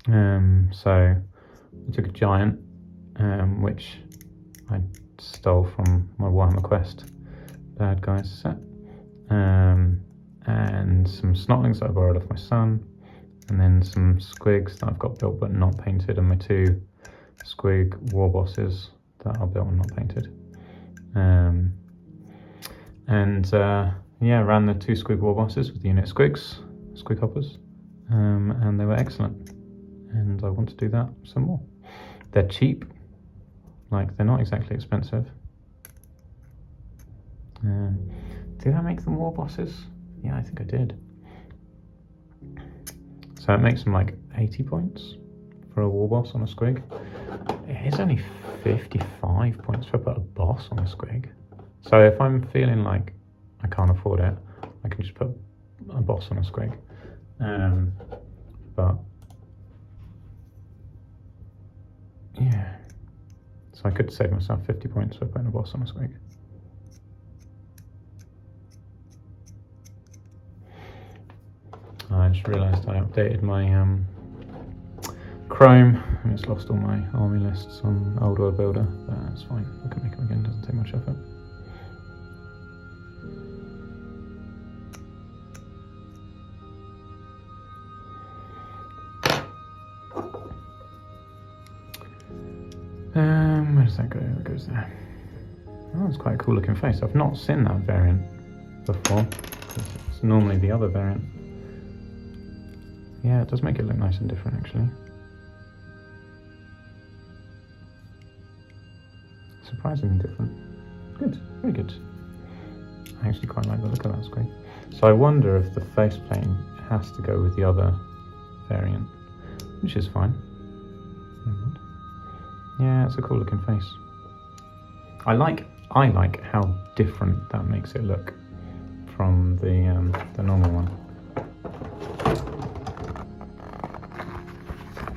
so I took a giant, which I stole from my Warhammer Quest Bad Guys set, and some Snotlings that I borrowed off my son, and then some Squigs that I've got built but not painted, and my 2 Squig war bosses that are built and not painted. Yeah, ran the 2 Squig war bosses with the unit Squig hoppers, and they were excellent. And I want to do that some more. They're cheap, like they're not exactly expensive. Did I make them war bosses? Yeah, I think I did. So it makes them like 80 points for a war boss on a Squig. It is only 55 points for a boss on a Squig. So if I'm feeling like I can't afford it, I can just put a boss on a Squig. But yeah, so I could save myself 50 points for putting a boss on a Squig. I just realised I updated my Chrome, and it's lost all my army lists on Old World Builder, but that's fine, I can make them again, doesn't take much effort. Where does that go? It goes there. Oh, it's quite a cool looking face. I've not seen that variant before, because it's normally the other variant. Yeah, it does make it look nice and different actually. Surprisingly different. Good, very good. I actually quite like the look of that Squig. So I wonder if the faceplate has to go with the other variant, which is fine. Yeah, it's a cool looking face. I like I like how different that makes it look from the normal one.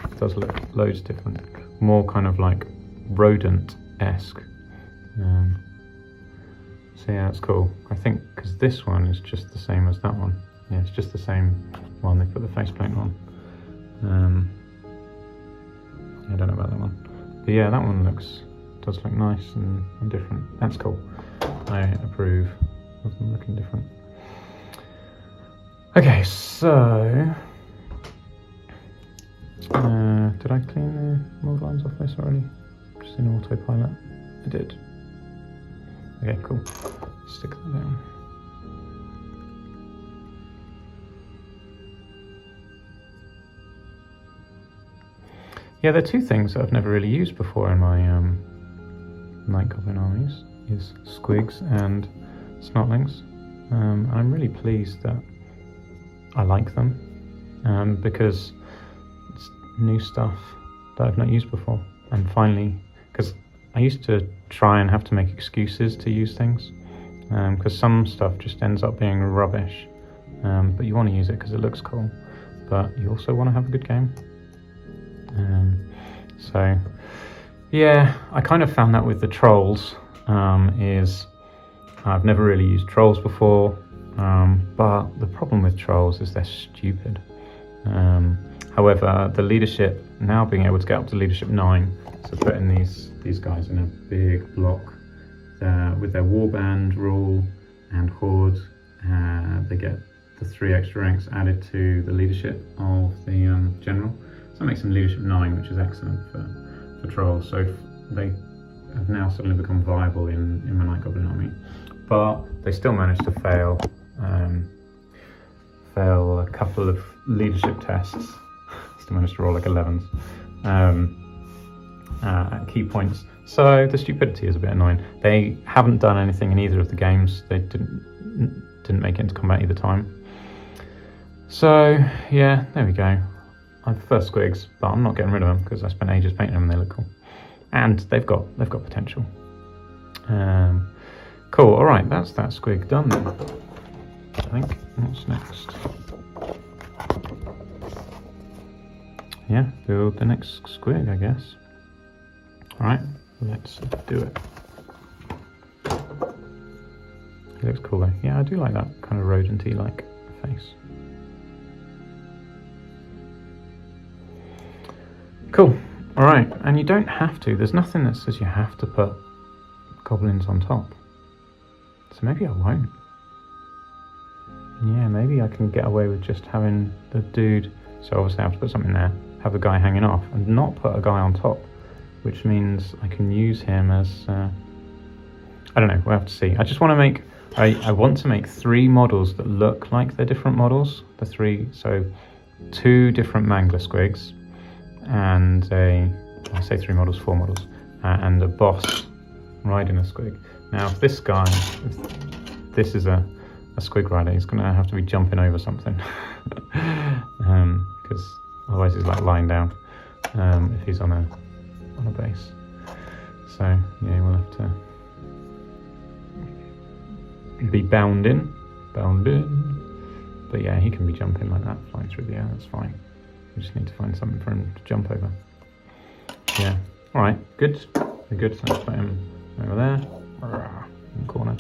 It does look loads different, more kind of like rodent-esque. So yeah, it's cool. I think because this one is just the same as that one. Yeah, it's just the same one. They put the faceplate on. I don't know about that one, but yeah, that one does look nice and different. That's cool. I approve of them looking different. Okay, so did I clean the mould lines off this already? Just in autopilot. I did. Okay, cool. Stick that down. Yeah, there are two things that I've never really used before in my night goblin armies, is squigs and snotlings. And I'm really pleased that I like them, because it's new stuff that I've not used before. And finally, because I used to try and have to make excuses to use things, because some stuff just ends up being rubbish, but you want to use it because it looks cool, but you also want to have a good game. So yeah, I kind of found that with the trolls, is I've never really used trolls before, but the problem with trolls is they're stupid. However, the leadership, now being able to get up to leadership 9, so putting these guys in a big block with their warband rule and horde, they get the 3 extra ranks added to the leadership of the general. So that makes them leadership 9, which is excellent for trolls. So they have now suddenly become viable in my night goblin army, but they still managed to fail a couple of leadership tests. Still managed to roll like 11s at key points. So the stupidity is a bit annoying. They haven't done anything in either of the games. They didn't make it into combat either time. So yeah, there we go. I prefer squigs, but I'm not getting rid of them because I spent ages painting them and they look cool. And they've got potential. Cool, alright, that's that squig done then. I think. What's next? Yeah, build the next squig, I guess. Alright, let's do it. It looks cool though. Yeah, I do like that kind of rodent-y like face. Cool. Alright, and you don't have to. There's nothing that says you have to put goblins on top. So maybe I won't. Yeah, maybe I can get away with just having the dude, so obviously I have to put something there, have a guy hanging off, and not put a guy on top, which means I can use him as, I don't know, we'll have to see. I just want to make, I want to make 3 models that look like they're different models. The 3, so 2 different Mangler Squigs, and I say 3 models, 4 models, and a boss riding a squig. Now if this guy, if this is a squig rider, he's going to have to be jumping over something, because otherwise he's like lying down if he's on a base. So yeah, we'll have to be bound in, but yeah, he can be jumping like that, flying through the air, that's fine. We just need to find something for him to jump over. Yeah, alright, good. We're good, so let's put him over there, in the corner.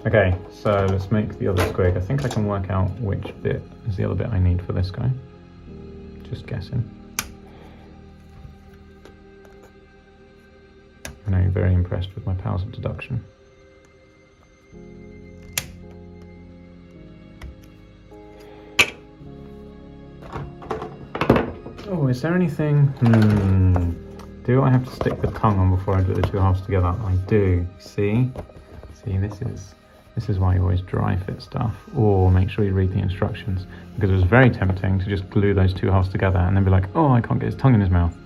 Okay, so let's make the other squig. I think I can work out which bit is the other bit I need for this guy. Just guessing. I know you're very impressed with my powers of deduction. Oh, is there anything? Do I have to stick the tongue on before I do the 2 halves together? I do. See, this is why you always dry fit stuff, or make sure you read the instructions, because it was very tempting to just glue those 2 halves together and then be like, oh, I can't get his tongue in his mouth.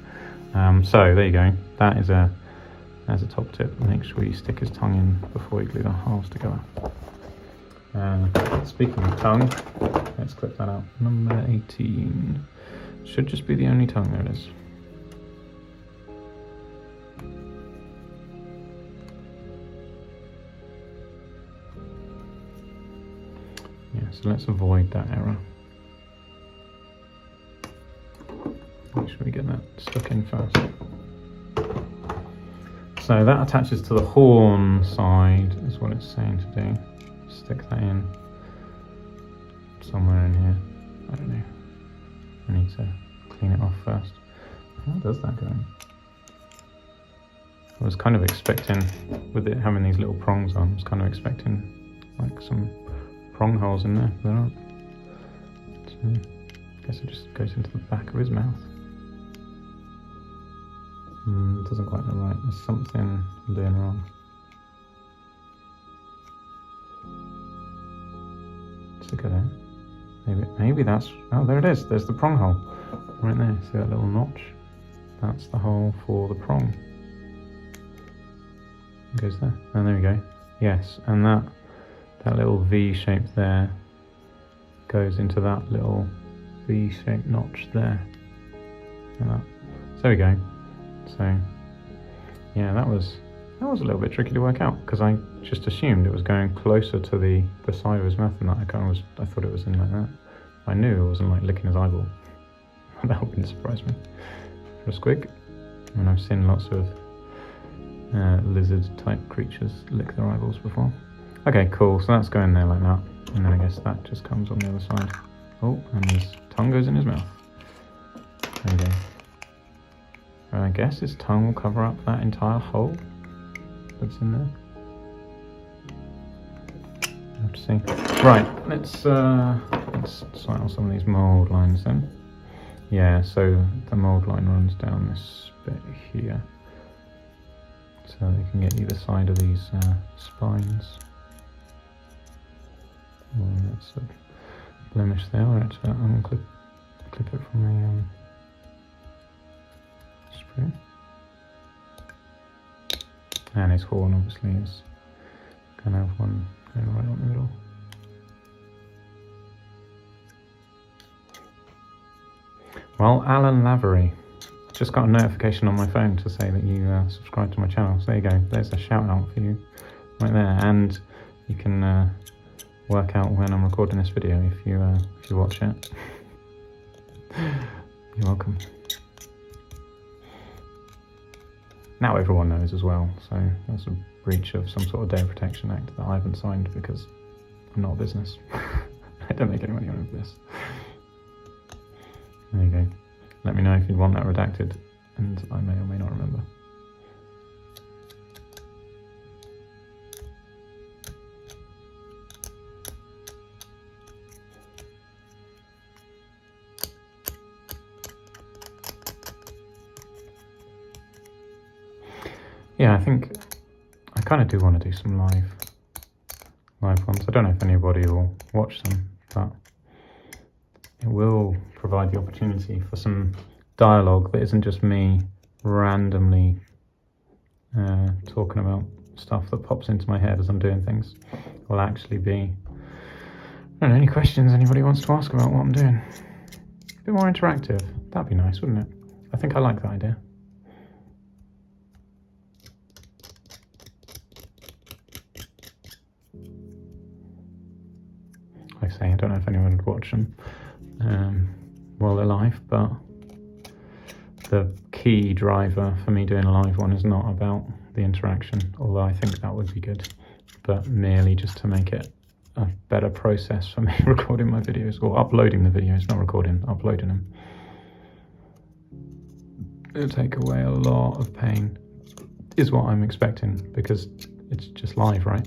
So there you go. That is a top tip. Make sure you stick his tongue in before you glue the halves together. Speaking of tongue, let's clip that out. Number 18. Should just be the only tongue. There it is. Yeah, so let's avoid that error. Make sure we get that stuck in first. So that attaches to the horn side, is what it's saying to do. Stick that in somewhere in here. I don't know. I need to clean it off first. How does that go in? I was kind of expecting, with it having these little prongs on, I was kind of expecting like some prong holes in there, but there aren't. So I guess it just goes into the back of his mouth. It doesn't quite look right. There's something I'm doing wrong. Does it go there? Maybe that's... Oh, there it is. There's the prong hole. Right there. See that little notch? That's the hole for the prong. It goes there. And there we go. Yes, and that little V shape there goes into that little V-shaped notch there. And that. So there we go. So yeah, that was a little bit tricky to work out because I just assumed it was going closer to the side of his mouth than that. I thought it was in like that. I knew it wasn't like licking his eyeball. That wouldn't surprise me for a squig. I mean, I've seen lots of lizard type creatures lick their eyeballs before. Okay, cool. So that's going there like that, and then I guess that just comes on the other side. Oh, and his tongue goes in his mouth. There we go. I guess his tongue will cover up that entire hole that's in there. I have to see. Right, let's sort out some of these mould lines then. Yeah, so the mould line runs down this bit here, so they can get either side of these spines. And that's a blemish there. Actually, I'm going to clip it from the sprue. And his horn obviously is going to have one going right up the middle. Well, Alan Lavery, just got a notification on my phone to say that you subscribed to my channel. So there you go. There's a shout out for you right there, and you can work out when I'm recording this video if you watch it. You're welcome. Now everyone knows as well, so that's a breach of some sort of Data Protection Act that I haven't signed because I'm not a business. I don't make any money out of this. There you go. Let me know if you want that redacted, and I may or may not remember. Yeah, I think I kind of do want to do some live ones. I don't know if anybody will watch them, but it will provide the opportunity for some dialogue that isn't just me randomly talking about stuff that pops into my head as I'm doing things. It will actually be, I don't know, any questions anybody wants to ask about what I'm doing. A bit more interactive. That'd be nice, wouldn't it? I think I like that idea. Like I say, I don't know if anyone would watch them while they're live, but the key driver for me doing a live one is not about the interaction, although I think that would be good, but merely just to make it a better process for me recording my videos, or uploading the videos, not recording, uploading them. It'll take away a lot of pain, is what I'm expecting, because it's just live, right?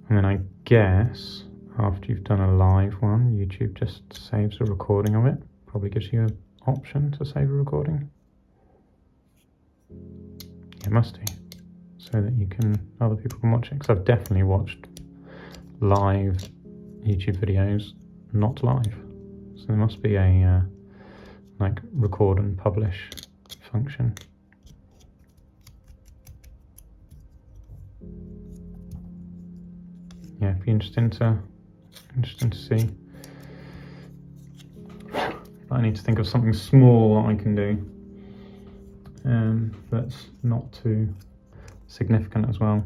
And then I guess after you've done a live one, YouTube just saves a recording of it. Probably gives you an option to save a recording. It must do, so that other people can watch it. Because I've definitely watched live YouTube videos not live. So there must be a like record and publish function. Yeah, it'd be interesting to see. But I need to think of something small that I can do. That's not too significant as well,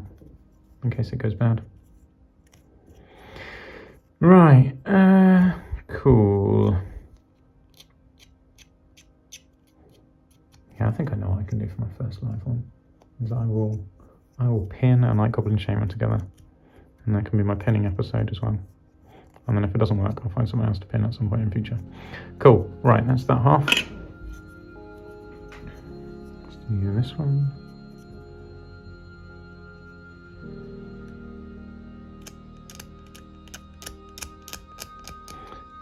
in case it goes bad. Right, cool. Yeah, I think I know what I can do for my first live one. Is I will pin a Night Goblin Shaman together, and that can be my pinning episode as well. And then if it doesn't work, I'll find someone else to pin at some point in future. Cool. Right, that's that half. Let's do this one.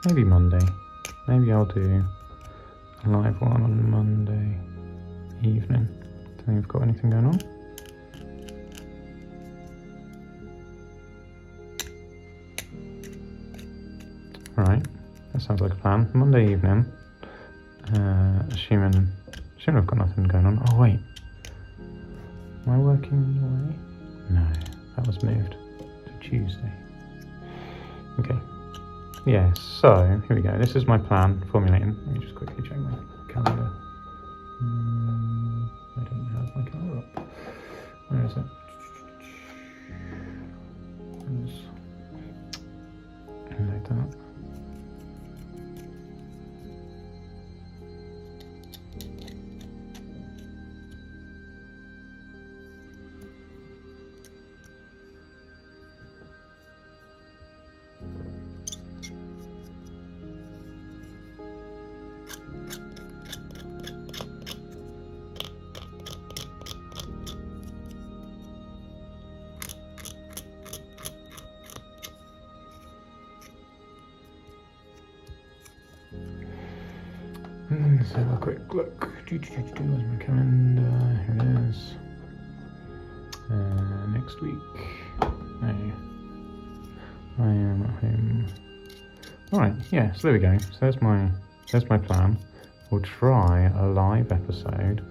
Maybe Monday. Maybe I'll do a live one on Monday evening. Don't think I've got anything going on. Right, that sounds like a plan. Monday evening, assuming I've got nothing going on. Oh wait, am I working away? No, that was moved to Tuesday. Okay, yeah, so here we go. This is my plan formulating. Let me just quickly check my calendar. I don't have my calendar up. Where is it? Like that. Let's have a quick look. Where's my calendar? Here it is. Next week. No. I am at home. Alright, yeah, so there we go. So there's my plan. We'll try a live episode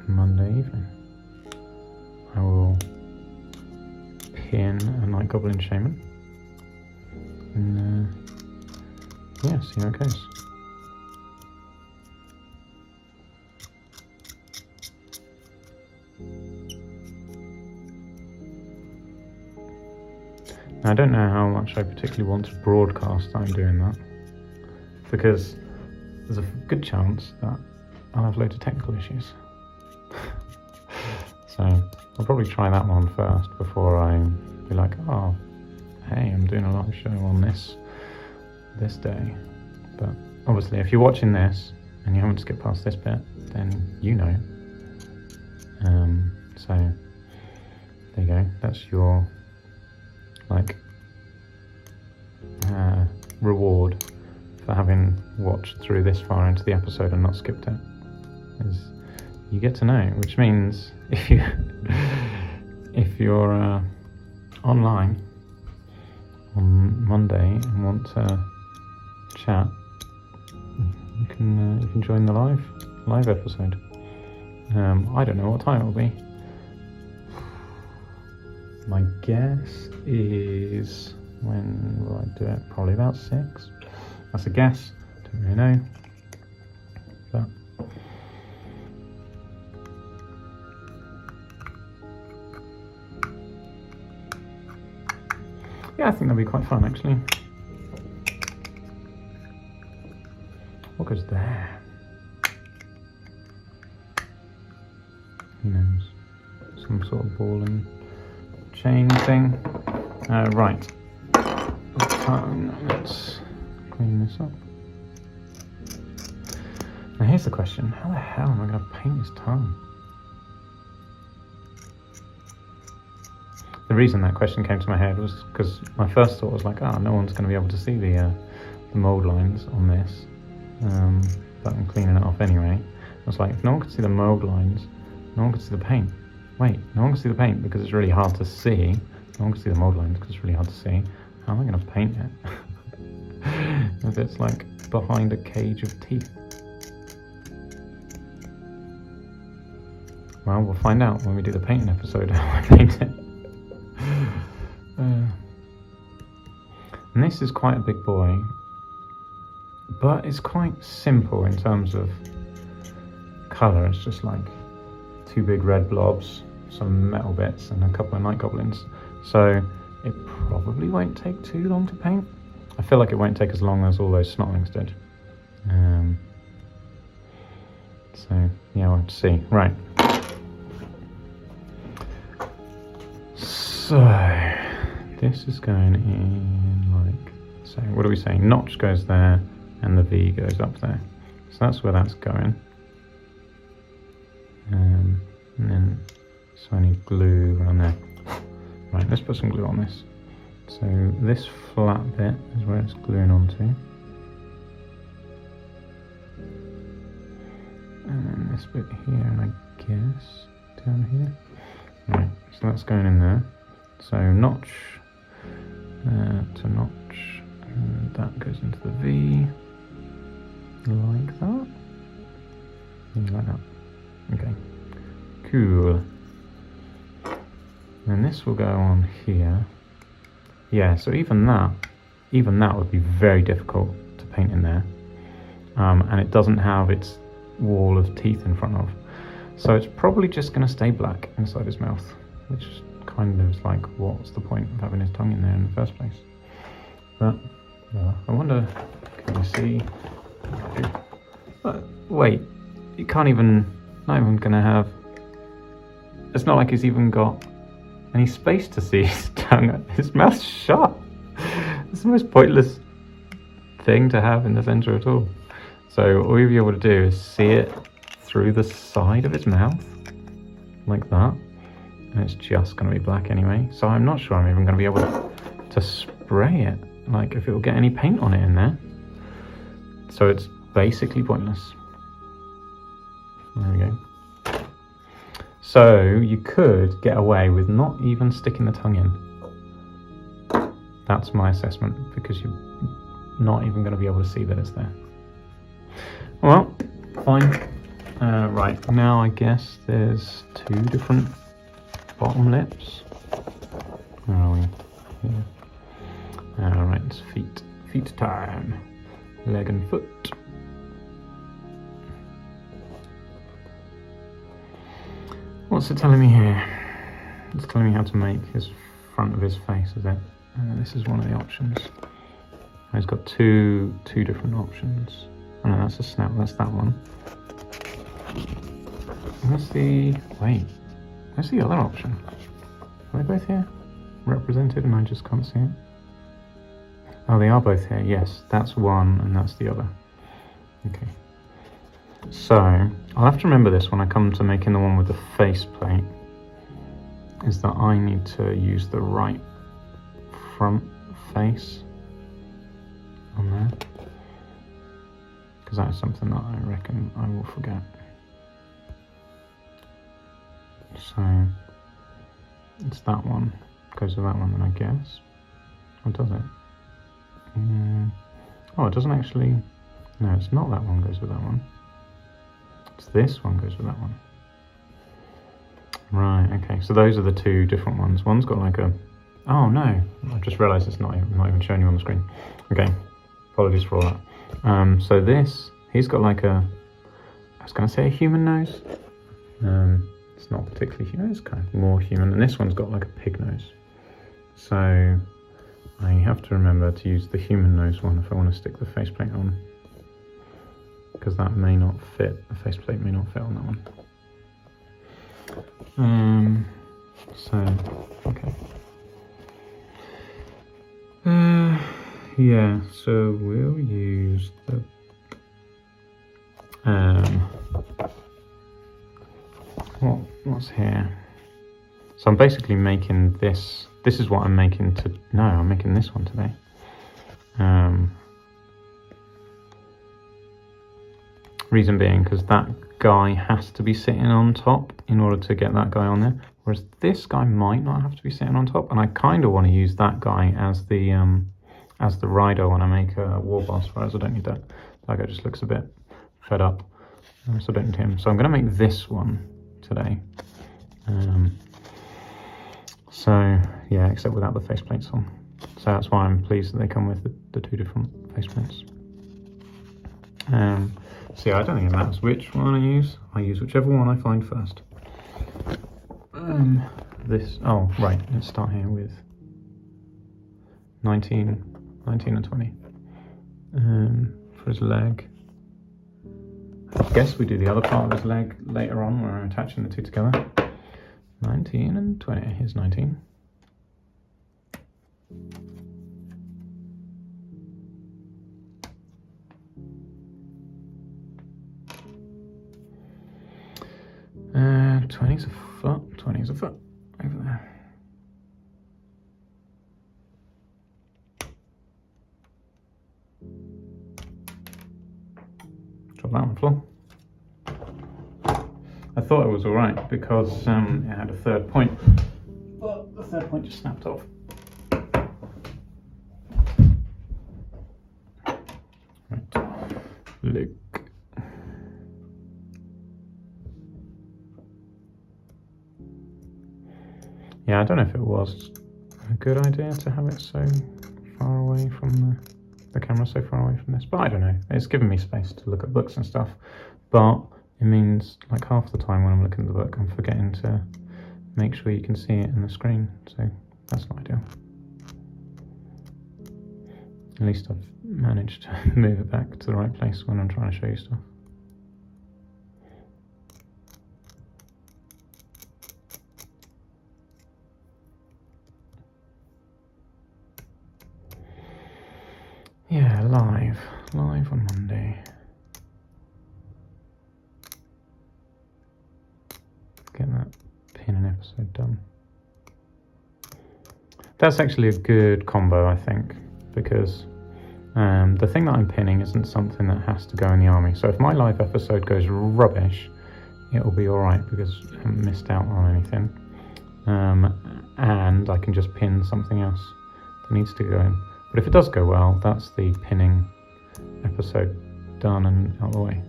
Monday evening. I will pin a Night Goblin Shaman. And yeah, see how it goes. I don't know how much I particularly want to broadcast that I'm doing that, because there's a good chance that I'll have loads of technical issues. So I'll probably try that one first before I be like, oh, hey, I'm doing a live show on this day. But obviously if you're watching this and you haven't skipped past this bit, then you know. So there you go, that's your reward for having watched through this far into the episode and not skipped it, is you get to know, which means if you're online on Monday and want to chat, you can join the live episode. I don't know what time it will be. My guess is, when will I do it? Probably about 6. That's a guess. Don't really know. But yeah, I think that'll be quite fun actually. What goes there? Who knows? Some sort of ball and chain thing. Right. Let's clean this up. Now here's the question. How the hell am I going to paint his tongue? The reason that question came to my head was because my first thought was like, no one's going to be able to see the mould lines on this. But I'm cleaning it off anyway. I was like, if no one could see the mould lines, no one could see the paint. Wait, no one can see the paint because it's really hard to see. No one can see the mould lines because it's really hard to see. How am I going to paint it? If it's like behind a cage of teeth. Well, we'll find out when we do the painting episode how I paint it. And this is quite a big boy, but it's quite simple in terms of colour. It's just like 2 big red blobs, some metal bits, and a couple of night goblins. So it probably won't take too long to paint. I feel like it won't take as long as all those snotlings did. So yeah, we'll have to see. Right. So this is going in like, so what are we saying? Notch goes there and the V goes up there. So that's where that's going. And then, so I need glue around there. Right, let's put some glue on this. So this flat bit is where it's gluing onto. And then this bit here, and I guess down here. Right, so that's going in there. So notch to notch, and that goes into the V, like that. Yeah, like that. Okay, cool. And this will go on here. Yeah, so even that would be very difficult to paint in there. And it doesn't have its wall of teeth in front of. So it's probably just going to stay black inside his mouth, which kind of is like, what's the point of having his tongue in there in the first place? But I wonder, can you see? Wait, you can't even, not even going to have, it's not like he's even got any space to see his tongue. His mouth's shut. It's the most pointless thing to have in the center at all. So all you'll be able to do is see it through the side of his mouth, like that, and it's just going to be black anyway. So I'm not sure I'm even going to be able to spray it, like if it will get any paint on it in there. So it's basically pointless. There we go. So you could get away with not even sticking the tongue in. That's my assessment, because you're not even going to be able to see that it's there. Well, fine. Right, now I guess there's 2 different bottom lips. Where are we? Here. Alright, it's feet. Feet time. Leg and foot. What's it telling me here? It's telling me how to make his front of his face, is it? This is one of the options. He's got two different options. Oh no, that's a snap, that's that one. Where's the, wait, where's the other option? Are they both here? Represented and I just can't see it? Oh, they are both here, yes. That's one and that's the other. Okay. So, I'll have to remember this when I come to making the one with the face plate, is that I need to use the right front face on there, because that is something that I reckon I will forget. So, it's that one, goes with that one then I guess. Or does it? Oh, it doesn't actually, no, it's not that one goes with that one. It's this one goes with that one. Right, okay, so those are the 2 different ones. One's got like a, oh no, I just realised it's not even showing you on the screen. Okay, apologies for all that. So this, he's got like a, I was going to say a human nose. It's not particularly human, it's kind of more human. And this one's got like a pig nose. So I have to remember to use the human nose one if I want to stick the faceplate on, because that may not fit, the faceplate may not fit on that one. So, okay. Yeah, so we'll use the, what's here? So I'm basically making this is what I'm making I'm making this one today. Reason being, because that guy has to be sitting on top in order to get that guy on there, whereas this guy might not have to be sitting on top, and I kind of want to use that guy as the rider when I make a warboss, whereas I don't need that. That guy just looks a bit fed up, so I don't need him. So I'm going to make this one today. So yeah, except without the faceplates on. So that's why I'm pleased that they come with the 2 different faceplates. So yeah, I don't think it matters which one I use. I use whichever one I find first. Oh right, let's start here with 19 and 20. For his leg. I guess we do the other part of his leg later on where I'm attaching the two together. 19 and 20. Here's 19. And 20's a foot. 20's a foot over there. Drop that on the floor. I thought it was alright because it had a third point, but the third point just snapped off. Right, leg. Yeah, I don't know if it was a good idea to have it so far away from the camera, so far away from this, but I don't know. It's given me space to look at books and stuff, but it means like half the time when I'm looking at the book, I'm forgetting to make sure you can see it in the screen, so that's not ideal. At least I've managed to move it back to the right place when I'm trying to show you stuff. Yeah, live on Monday. Get that pin and episode done. That's actually a good combo, I think, because the thing that I'm pinning isn't something that has to go in the army. So if my live episode goes rubbish, it'll be alright because I haven't missed out on anything. And I can just pin something else that needs to go in. But if it does go well, that's the pinning episode done and out of the way.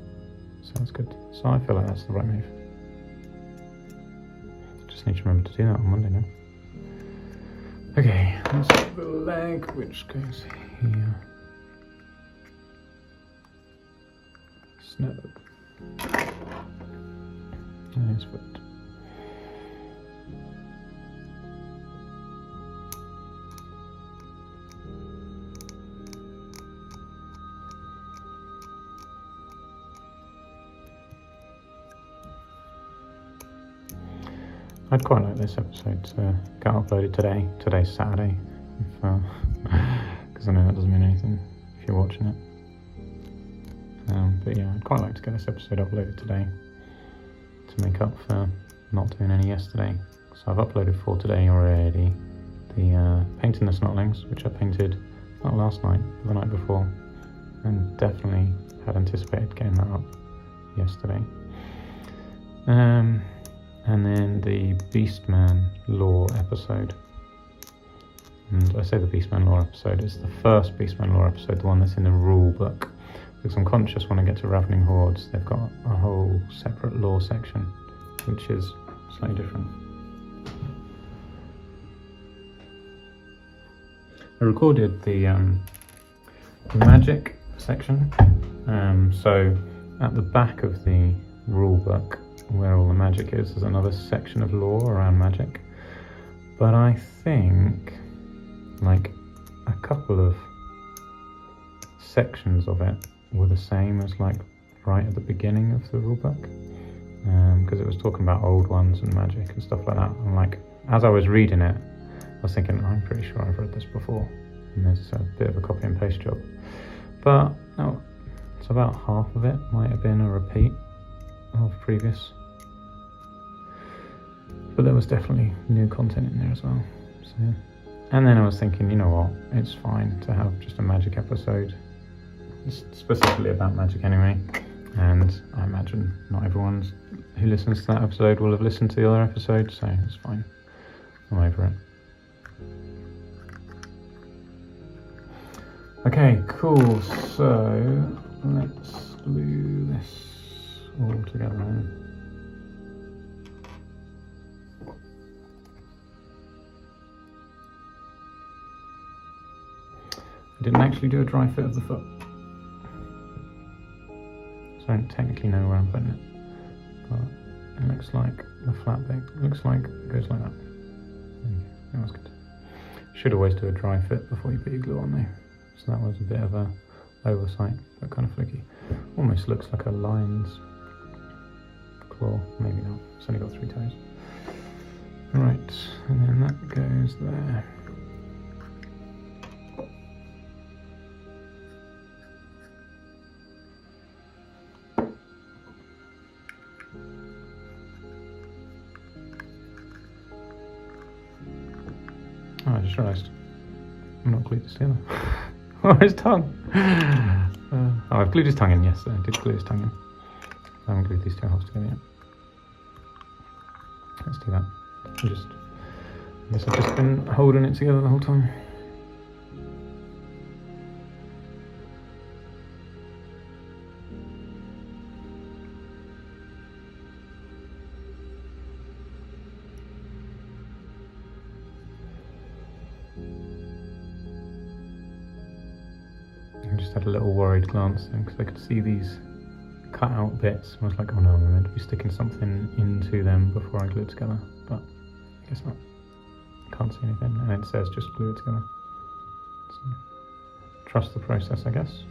So that's good. So I feel like that's the right move. Just need to remember to do that on Monday now. Okay, let's do the leg, which goes here. Snug. Nice foot. I'd quite like this episode to get uploaded today. Today's Saturday, because I know that doesn't mean anything if you're watching it. But yeah, I'd quite like to get this episode uploaded today to make up for not doing any yesterday. So I've uploaded 4 today already. The painting the snotlings, which I painted not last night, but the night before, and definitely had anticipated getting that up yesterday. And then the Beastman lore episode. And I say the Beastman lore episode, it's the first Beastman lore episode, the one that's in the rule book. Because I'm conscious when I get to Ravening Hordes, they've got a whole separate lore section, which is slightly different. I recorded the magic section, so at the back of the rule book, where all the magic is, there's another section of lore around magic. But I think like a couple of sections of it were the same as like right at the beginning of the rulebook, because it was talking about old ones and magic and stuff like that. And like as I was reading it, I was thinking, I'm pretty sure I've read this before, and there's a bit of a copy and paste job. But no, it's about half of it might have been a repeat of previous. But there was definitely new content in there as well. So, and then I was thinking, you know what, it's fine to have just a magic episode. It's specifically about magic anyway. And I imagine not everyone who listens to that episode will have listened to the other episode, so it's fine. I'm over it. Okay, cool. So let's glue this all together then. I didn't actually do a dry fit of the foot. don't technically know where I'm putting it, but it looks like the flat bit. It looks like it goes like that. That was good. Should always do a dry fit before you put your glue on though. So that was a bit of a oversight, but kind of fluky. Almost looks like a lion's claw. Maybe not. It's only got 3 toes. Right, and then that goes there. Oh, I just realised I'm not glued this together. Oh, his tongue! Oh, I've glued his tongue in, yes, I did glue his tongue in. I haven't glued these 2 halves together yet. Let's do that. I guess I've just been holding it together the whole time. I just had a little worried glance then because I could see these cut out bits. I was like, oh no, I'm meant to be sticking something into them before I glue it together, but I guess not. Can't see anything, and it says just glue it together. So, trust the process, I guess.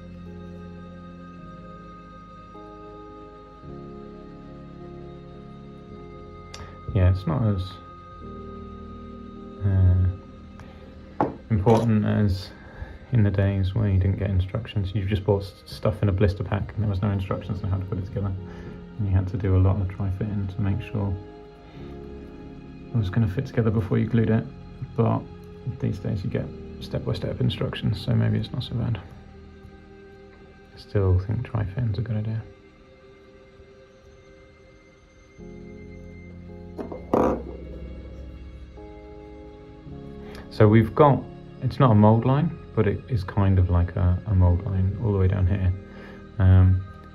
Yeah, it's not as important as in the days where you didn't get instructions. You just bought stuff in a blister pack and there was no instructions on how to put it together, and you had to do a lot of dry fitting to make sure it was going to fit together before you glued it. But these days you get step-by-step instructions, so maybe it's not so bad. I still think dry fitting's a good idea. So we've got, it's not a mould line, but it is kind of like a mould line all the way down here.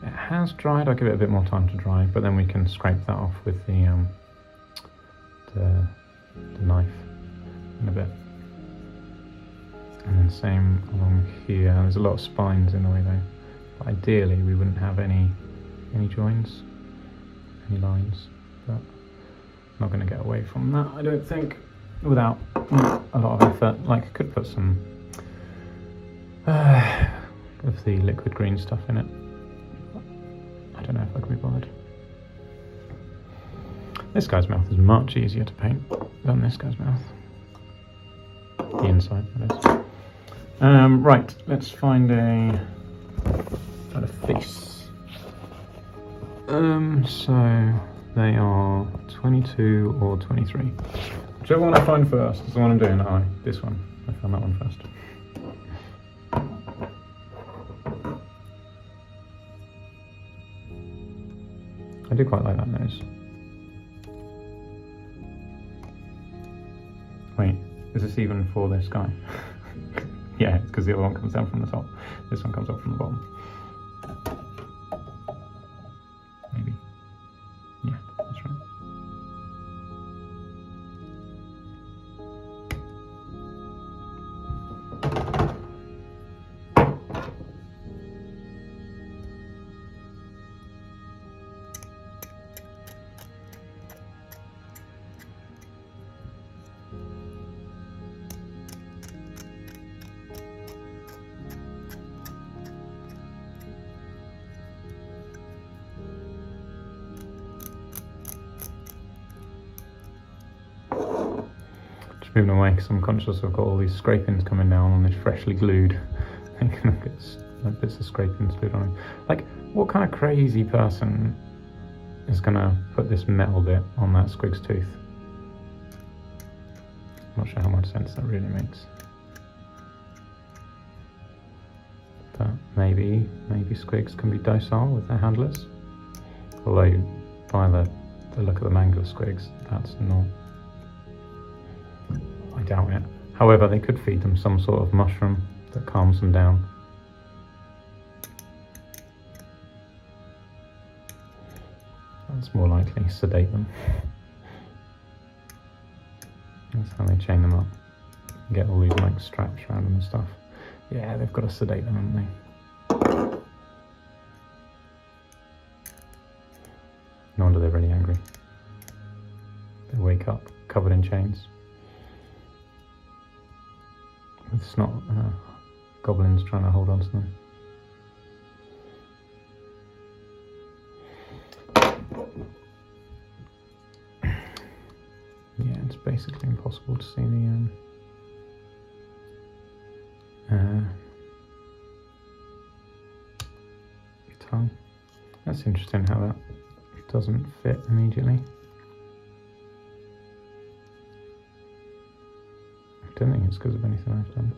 It has dried. I'll give it a bit more time to dry, but then we can scrape that off with the knife in a bit. And then same along here. There's a lot of spines in the way though. But ideally we wouldn't have any joins, any lines. But I'm not going to get away from that, I don't think, without a lot of effort. Like I could put some of the liquid green stuff in it. I don't know if I can be bothered. This guy's mouth is much easier to paint than this guy's mouth. The inside, that is. Right, let's find a face. So they are 22 or 23. Whichever one I find first is the one I'm doing. This one. I found that one first. I do quite like that nose. Wait, is this even for this guy? Yeah, it's because the other one comes down from the top. This one comes up from the bottom. Maybe. Yeah, that's right. Moving away because I'm conscious I've got all these scrapings coming down on this freshly glued. I can get like bits of scrapings glued on it. Like, what kind of crazy person is gonna put this metal bit on that squig's tooth? I'm not sure how much sense that really makes. But maybe squigs can be docile with their handlers. Although by the look of the Mangler Squigs, that's not. I doubt it. However, they could feed them some sort of mushroom that calms them down. That's more likely. Sedate them. That's how they chain them up. Get all these like straps around them and stuff. Yeah, they've got to sedate them, haven't they? chains. It's not goblins trying to hold on to them. Yeah, it's basically impossible to see the tongue. That's interesting how that doesn't fit immediately. I don't think it's because of anything I've done.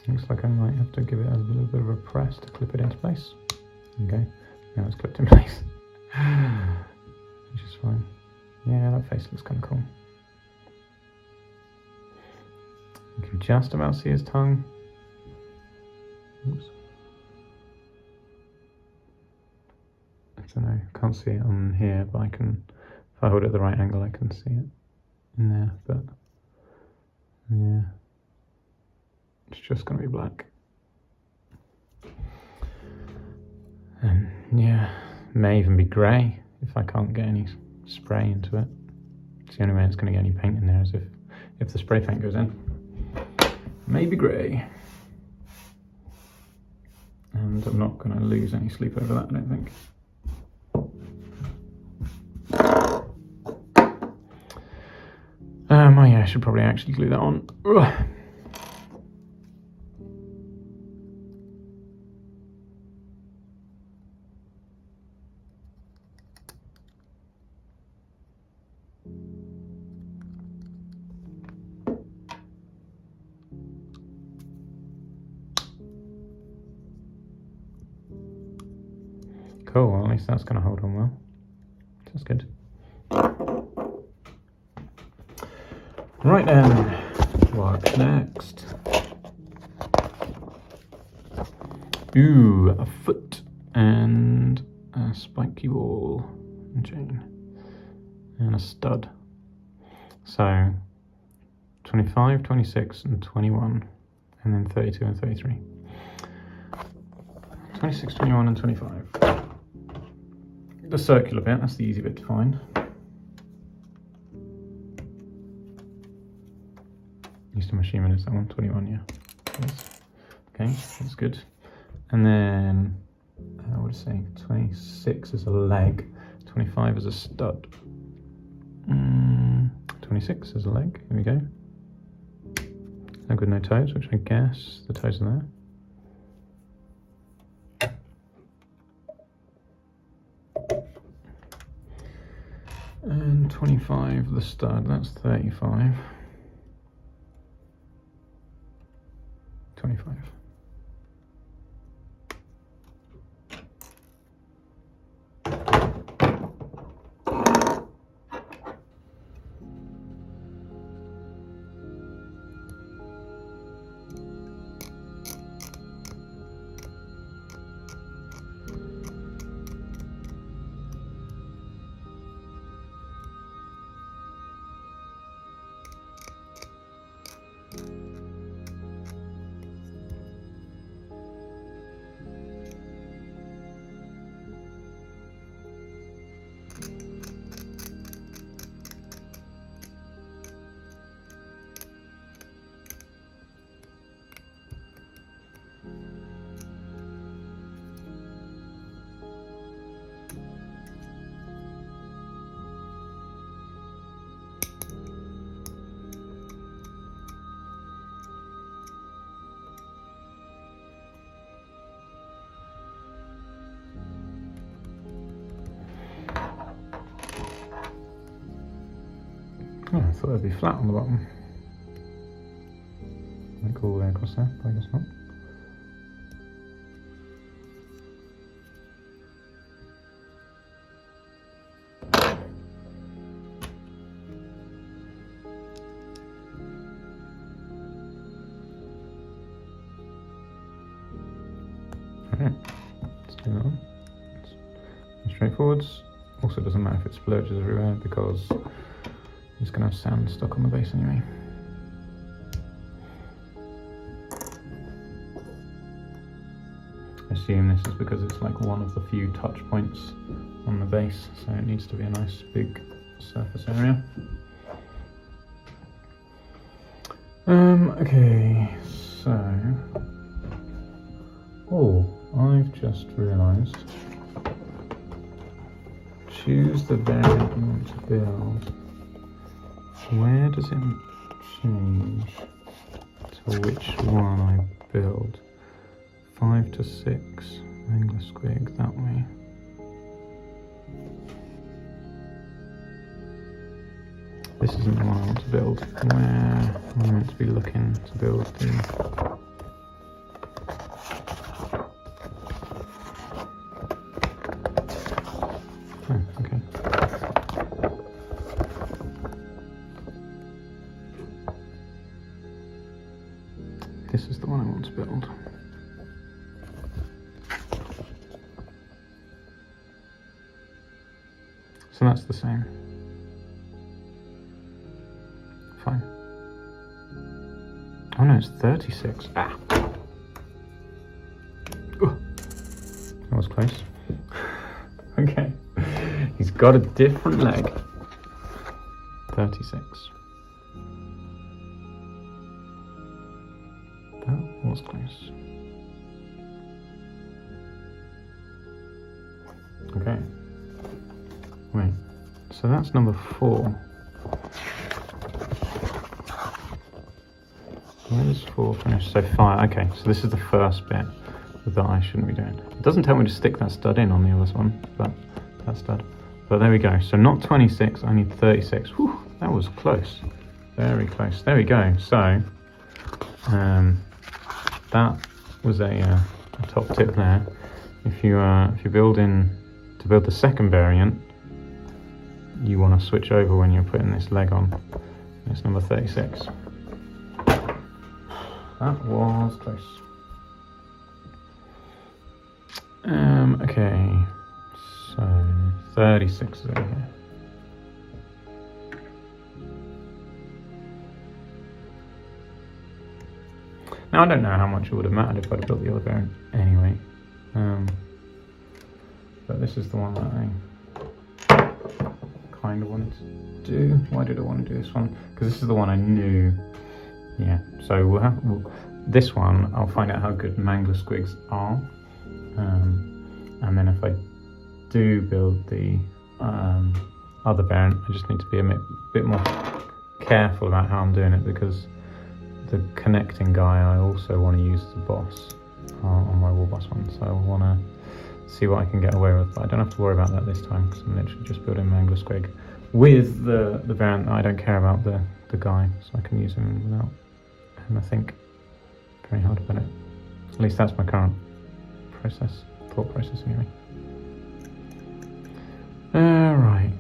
Looks like I might have to give it a little bit of a press to clip it into place. Okay, now it's clipped in place. Which is fine. Yeah, that face looks kind of cool. You can just about see his tongue. Oops. I don't know, can't see it on here, but I can, if I hold it at the right angle, I can see it in there, but yeah, it's just going to be black. And yeah, it may even be grey if I can't get any spray into it. It's the only way it's going to get any paint in there is if the spray paint goes in. Maybe grey. And I'm not going to lose any sleep over that, I don't think. Oh yeah, I should probably actually glue that on. Ugh. Cool, well, at least that's going to hold on well. That's good. Right then, what's next? Ooh, a foot and a spiky ball and chain and a stud. So 25, 26 and 21 and then 32 and 33. 26, 21 and 25. The circular bit, that's the easy bit to find. Used to machine is that one, 21, yeah. Yes. Okay, that's good. And then, what is it saying? 26 is a leg, 25 is a stud. 26 is a leg, here we go. Leg with no toes, which I guess the toes are there. And 25, the stud, that's 35. 25. Oh, I thought it'd be flat on the bottom. Like all the way across there, but I guess not. Okay, let's do that one. It's straightforwards. Also doesn't matter if it splurges everywhere because it's going to have sand stuck on the base anyway. I assume this is because it's like one of the few touch points on the base, so it needs to be a nice big surface area. Okay, so I've just realised. Choose the variant you want to build. Where does it change to which one I build? 5 to 6, Mangler Squigs that way. This isn't the one I want to build. Where am I meant to be looking to build the... Oh, okay. This is the one I want to build. So that's the same. Fine. Oh no, it's 36. Ah! Ooh. That was close. Okay. He's got a different leg. 36. That was close. Okay. Wait. So that's number 4. Where does 4 finish? So 5. Okay, so this is the first bit that I shouldn't be doing. It doesn't tell me to stick that stud in on the other one, but that stud. But there we go. So not 26, I need 36. Whew, that was close. Very close. There we go. So that was a top tip there. If you're building to build the second variant, you want to switch over when you're putting this leg on. It's number 36. That was close. Okay, so 36 is over here. Now I don't know how much it would have mattered if I'd built the other variant anyway. But this is the one that I kind of wanted to do. Why did I want to do this one? Because this is the one I knew. Yeah, so we'll have this one. I'll find out how good Mangler Squigs are, and then if I do build the other variant, I just need to be a bit more careful about how I'm doing it, because the connecting guy I also want to use as a boss on my warband one. So I want to see what I can get away with, but I don't have to worry about that this time because I'm literally just building Mangler Squig with the variant that I don't care about the guy, so I can use him without him, I think, very hard about it. At least that's my current thought process anyway. Right.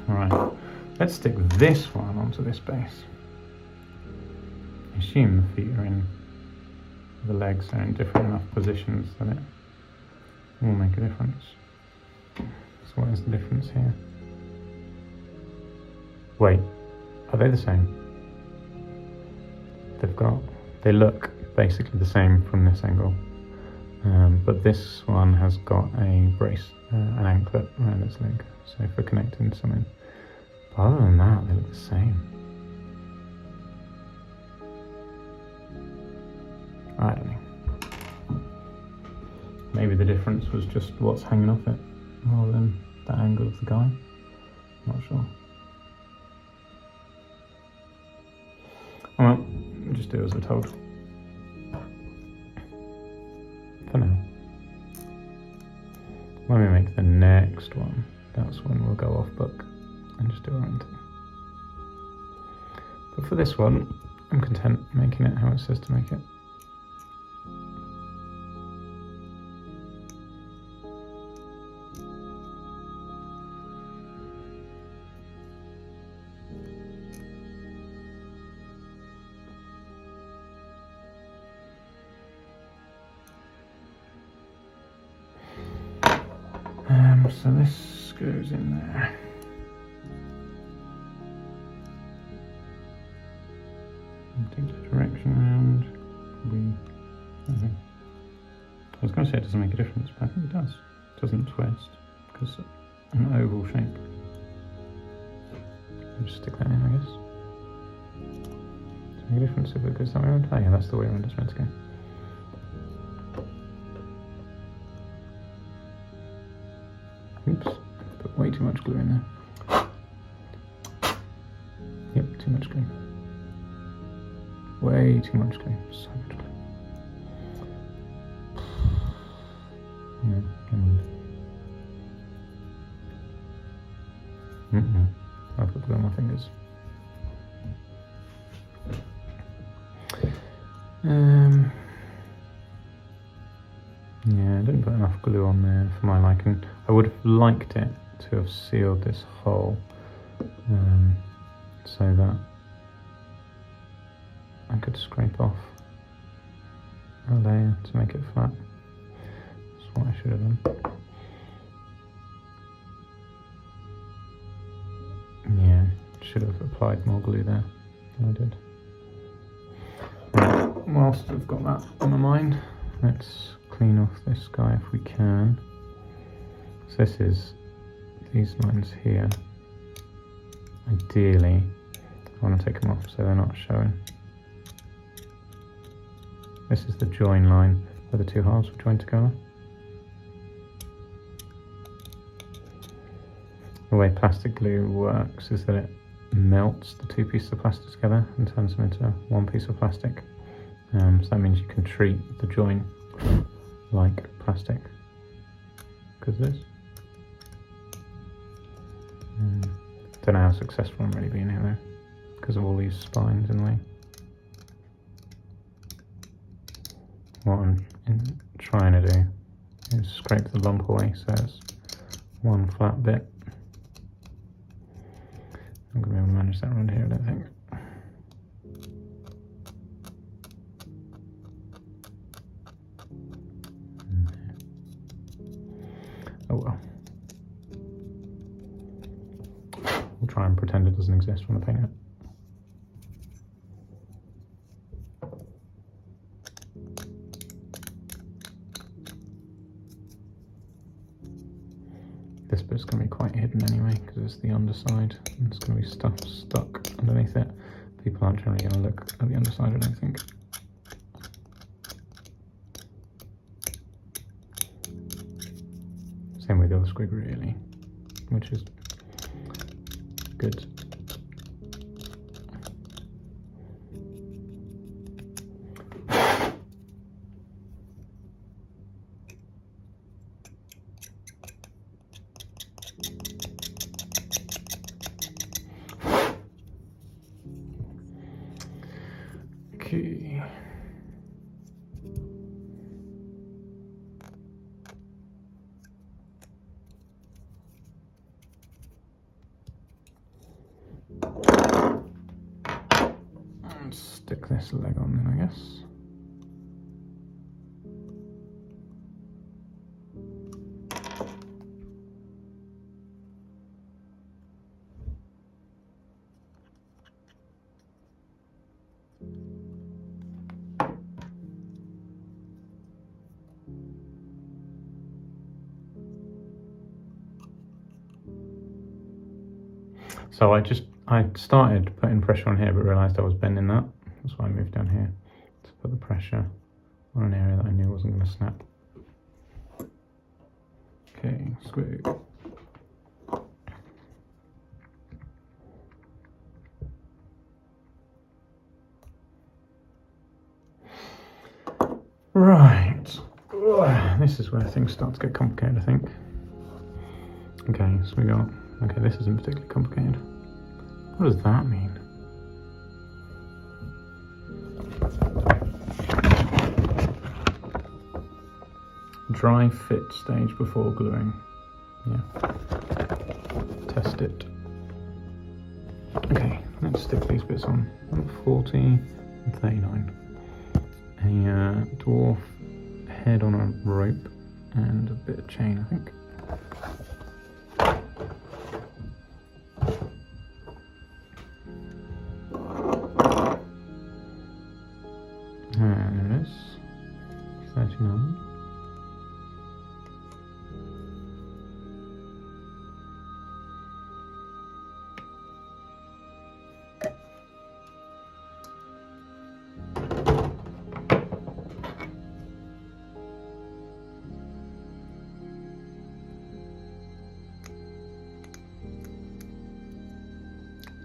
Alright, let's stick this one onto this base. I assume the feet are in, the legs are in different enough positions that it will make a difference. So what is the difference here? Wait, are they the same? They look basically the same from this angle. But this one has got a brace, an anklet around its leg, so for connecting something. But other than that, they look the same. I don't know. Maybe the difference was just what's hanging off it, rather than the angle of the guy. Not sure. Well, we'll just do as we're told. For now. When we make the next one, that's when we'll go off book and just do our own thing. But for this one, I'm content making it how it says to make it. So this goes in there. Take the direction around. I was going to say it doesn't make a difference, but I think it does. It doesn't twist because it's an oval shape. I'll just stick that in, I guess. Does it make a difference if it goes that way around? Oh yeah, that's the way around it's meant to go. Oops, I put way too much glue in there. Yep, too much glue. Way too much glue. So much glue. Yeah, come on. I've got glue on my fingers. Yeah, I didn't put enough glue on there for my liking. I would have liked it to have sealed this hole so that I could scrape off a layer to make it flat. That's what I should have done. Yeah, should have applied more glue there than I did. Right, whilst I've got that on my mind, let's clean off this guy if we can. So this is these lines here. Ideally, I want to take them off so they're not showing. This is the join line where the two halves were joined together. The way plastic glue works is that it melts the two pieces of plastic together and turns them into one piece of plastic. So that means you can treat the join like plastic because of this. Don't know how successful I'm really being here though, because of all these spines in the way. What I'm trying to do is scrape the lump away so it's one flat bit. I'm going to be able to manage that around here, I don't think. Oh well. We'll try and pretend it doesn't exist when I paint it. This bit's going to be quite hidden anyway because it's the underside and it's going to be stuff stuck underneath it. People aren't generally going to look at the underside, I don't think. Same with the other squig really, which is good. Okay. And stick this leg on then, I guess. So I started putting pressure on here but realised I was bending that. That's why I moved down here to put the pressure on an area that I knew wasn't going to snap. Okay, squig. Right. Ugh, this is where things start to get complicated, I think. Okay, so we got... Okay, this isn't particularly complicated. What does that mean? Dry fit stage before gluing. Yeah. Test it. Okay, let's stick these bits on. 40 and 39. A dwarf head on a rope and a bit of chain, I think. There it is. 39.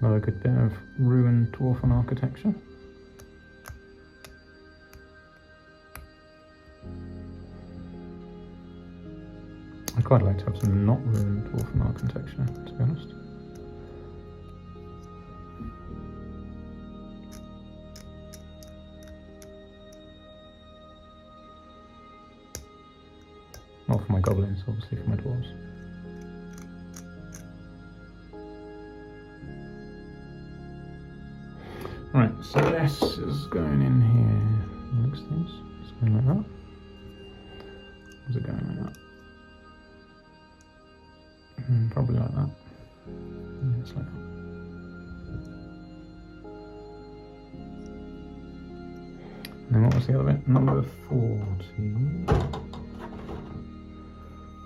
Another good bit of ruined dwarven architecture. I'd quite like to have some not ruined dwarven architecture, to be honest. Not for my goblins, obviously for my dwarves. Right, so this is going in here. Looks things. It's going like that. Is it going like that? Probably like that. Yeah, it's like that. And then what was the other bit? Number 40.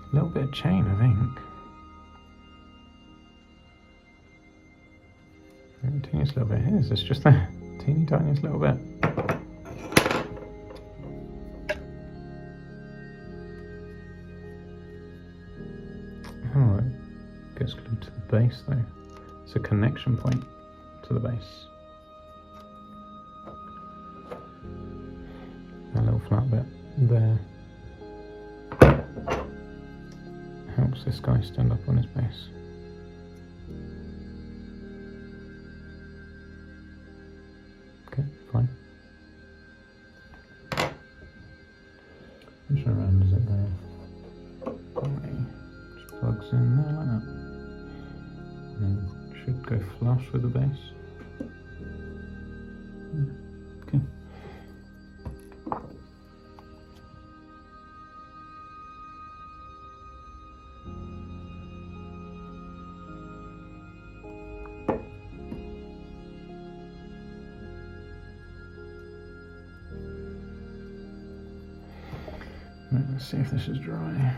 A little bit of chain, I think. Teeniest little bit. Is this just there? Teeny tiniest little bit. Oh, it gets glued to the base though. It's a connection point to the base. That little flat bit there helps this guy stand up on his base. Okay, fine. Which around does it go? Okay, just plugs in there like that. And then should go flush with the base. Okay. Right, let's see if this is dry.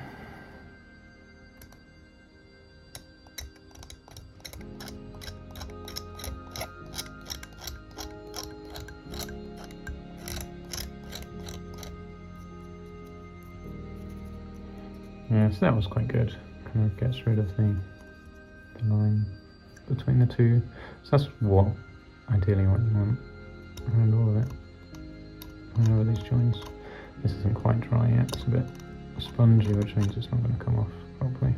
Yeah, so that was quite good. Kind of gets rid of the line between the two. So that's what ideally what you want around all of it. Over these joints. This isn't quite dry yet, it's a bit spongy, which means it's not going to come off properly.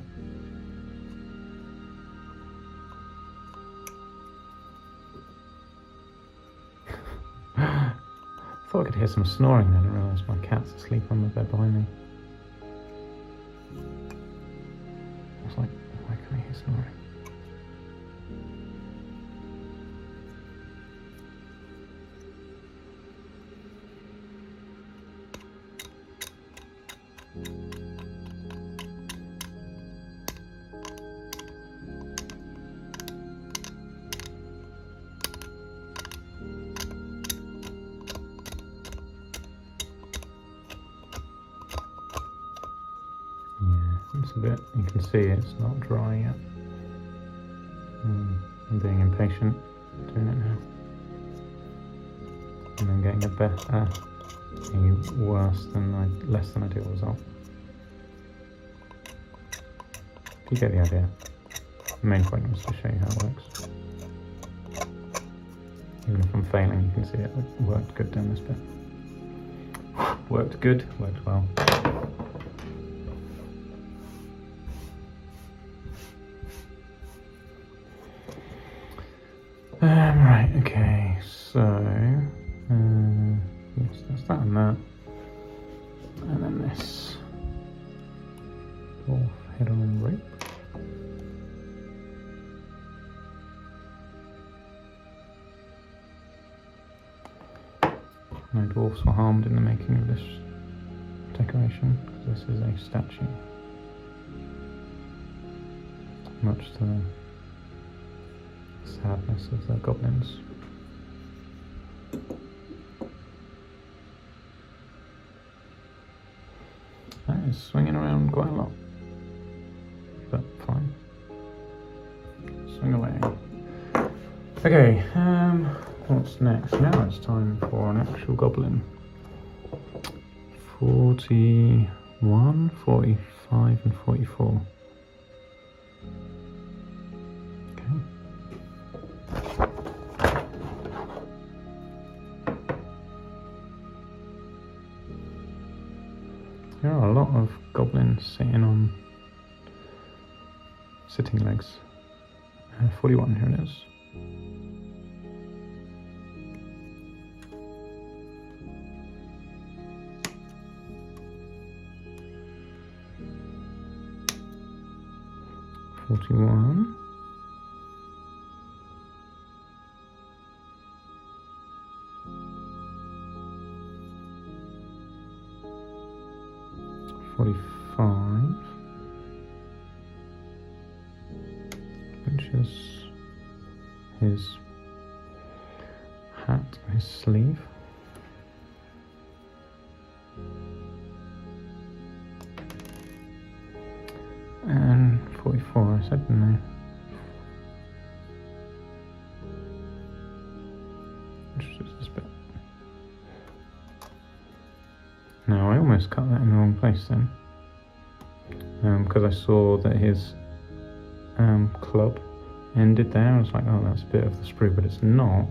I thought I could hear some snoring then, I realised my cat's asleep on the bed behind me. I was like, why can I hear snoring? It's a bit, you can see it's not dry yet. I'm being impatient doing it now. And then getting less than ideal result. You get the idea. The main point was to show you how it works. Even if I'm failing, you can see it worked good down this bit. Worked good, worked well. Right, okay, so yes, that's that and that, and then this dwarf head on rope. No dwarfs were harmed in the making of this decoration, because this is a statue, much to the sadness of the goblins. is swinging around quite a lot, but fine. Swing away. Okay, what's next? Now it's time for an actual goblin. 41, 45 and 44. Okay. There are a lot of goblins sitting legs. 41, here it is. $41. $45, which is his hat, his sleeve. And 44, I said, didn't I? Which is this bit. Now, I almost cut that in the wrong place then. Because I saw that his club ended there. I was like, oh, that's a bit of the sprue, but it's not.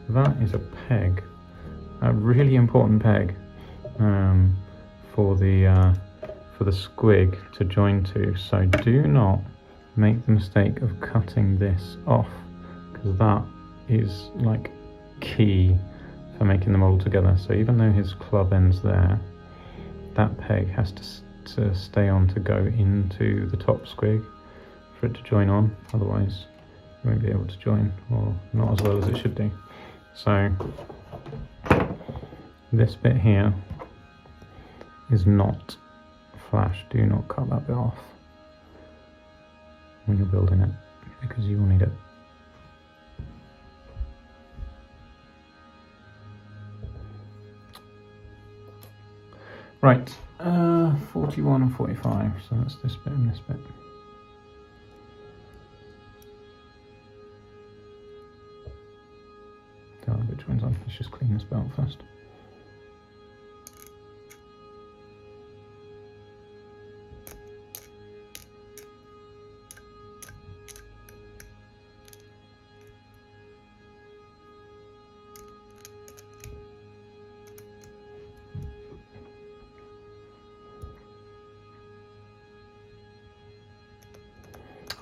That is a peg. A really important peg for the squig to join to. So do not make the mistake of cutting this off, because that is like key for making them all together. So even though his club ends there, that peg has to stay on to go into the top squig for it to join on. Otherwise you won't be able to join, or not as well as it should do. So this bit here is not flash. Do not cut that bit off when you're building it, because you will need it. Right, 41 and 45, so that's this bit and this bit. Don't know which one's on, let's just clean this belt first.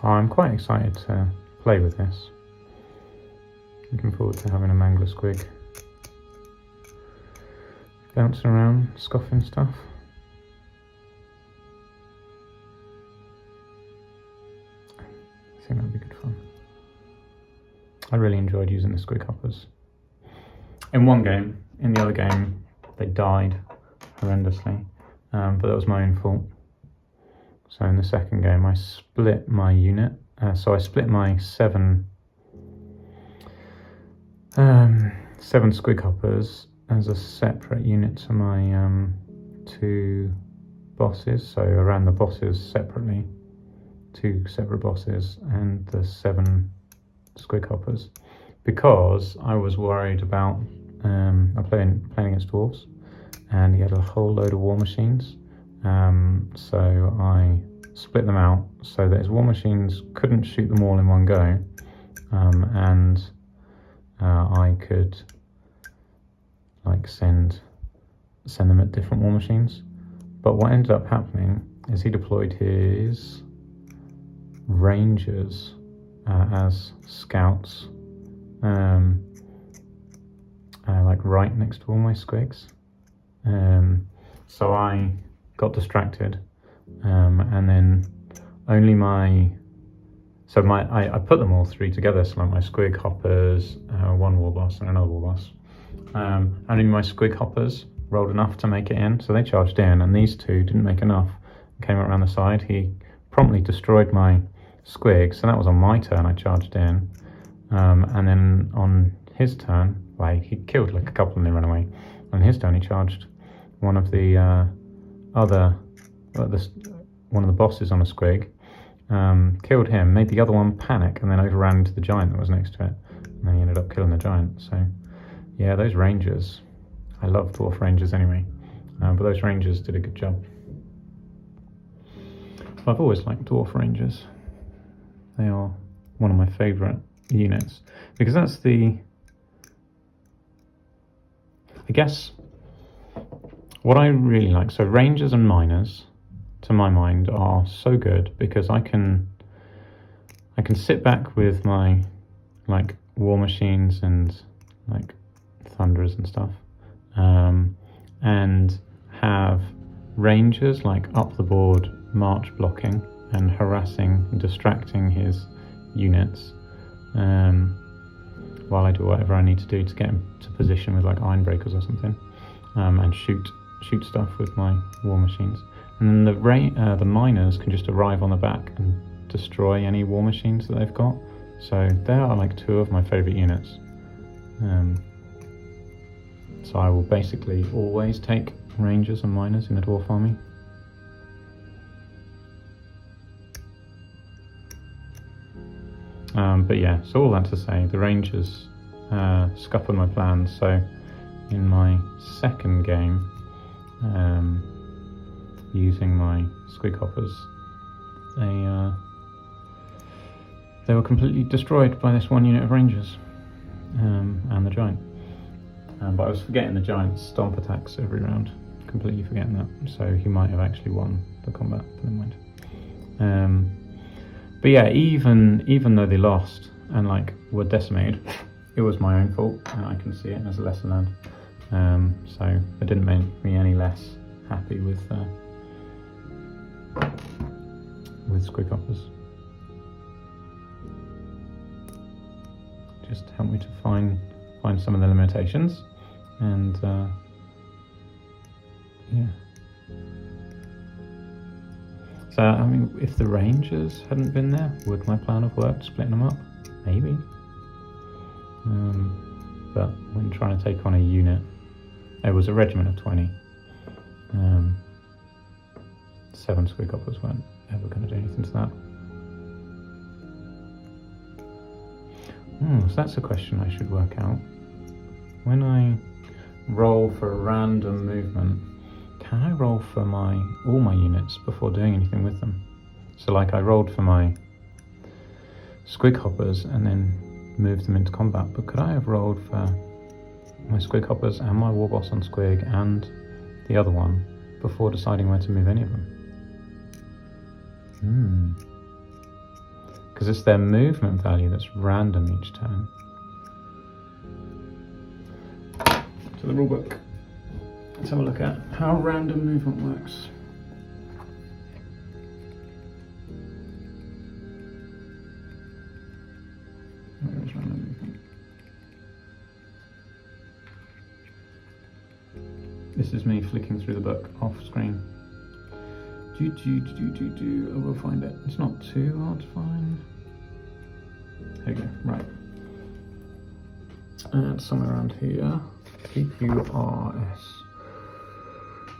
I'm quite excited to play with this. Looking forward to having a Mangler Squig bouncing around, scoffing stuff. I think that'd be good fun. I really enjoyed using the squig hoppers. In one game, in the other game, they died horrendously, but that was my own fault. So in the second game, I split my unit. So I split my seven squig hoppers as a separate unit to my two bosses. So I ran the bosses separately, two separate bosses, and the 7 squig hoppers, because I was worried about I'm playing against dwarves, and he had a whole load of war machines. So I split them out so that his war machines couldn't shoot them all in one go, and I could like send them at different war machines. But what ended up happening is he deployed his rangers as scouts, like right next to all my squigs. So I got distracted, and then only I put them all 3 together, so like my squig hoppers, one warboss and another warboss. Only my squig hoppers rolled enough to make it in, so they charged in, and these 2 didn't make enough, came around the side. He promptly destroyed my squig, so that was on my turn. I charged in, and then on his turn, he killed like a couple and they ran away. On his turn, he charged one of the other one of the bosses on a squig, killed him, made the other one panic, and then overran into the giant that was next to it. And then he ended up killing the giant. So, yeah, those rangers. I love dwarf rangers anyway, but those rangers did a good job. I've always liked dwarf rangers. They are one of my favourite units, because that's I guess, what I really like. So rangers and miners, to my mind, are so good because I can sit back with my like war machines and like thunderers and stuff, and have rangers like up the board march blocking and harassing and distracting his units, while I do whatever I need to do to get him to position with like iron breakers or something, and shoot stuff with my war machines. And then the miners can just arrive on the back and destroy any war machines that they've got. So they are like two of my favourite units. So I will basically always take rangers and miners in the dwarf army. But yeah, so all that to say, the rangers scuppered my plans. So in my second game, using my squig hoppers, they were completely destroyed by this one unit of rangers, and the giant. But I was forgetting the giant's stomp attacks every round, completely forgetting that. So he might have actually won the combat, but never mind. But yeah, even though they lost and like were decimated, it was my own fault, and I can see it as a lesson learned. So it didn't make me any less happy with squig hoppers. Just help me to find some of the limitations, and yeah. So, I mean, if the rangers hadn't been there, would my plan have worked, splitting them up? Maybe. But when trying to take on a unit, it was a regiment of 20. 7 squig hoppers weren't ever going to do anything to that. So that's a question I should work out. When I roll for random movement, can I roll for all my units before doing anything with them? So like I rolled for my squig hoppers and then moved them into combat, but could I have rolled for my squig hoppers and my warboss on squig and the other one before deciding where to move any of them? Because it's their movement value that's random each turn. To the rulebook. Let's have a look at how random movement works. Where is random movement? This is me flicking through the book off screen. I will find it. It's not too hard to find. There we go. Right. And somewhere around here. PQRS.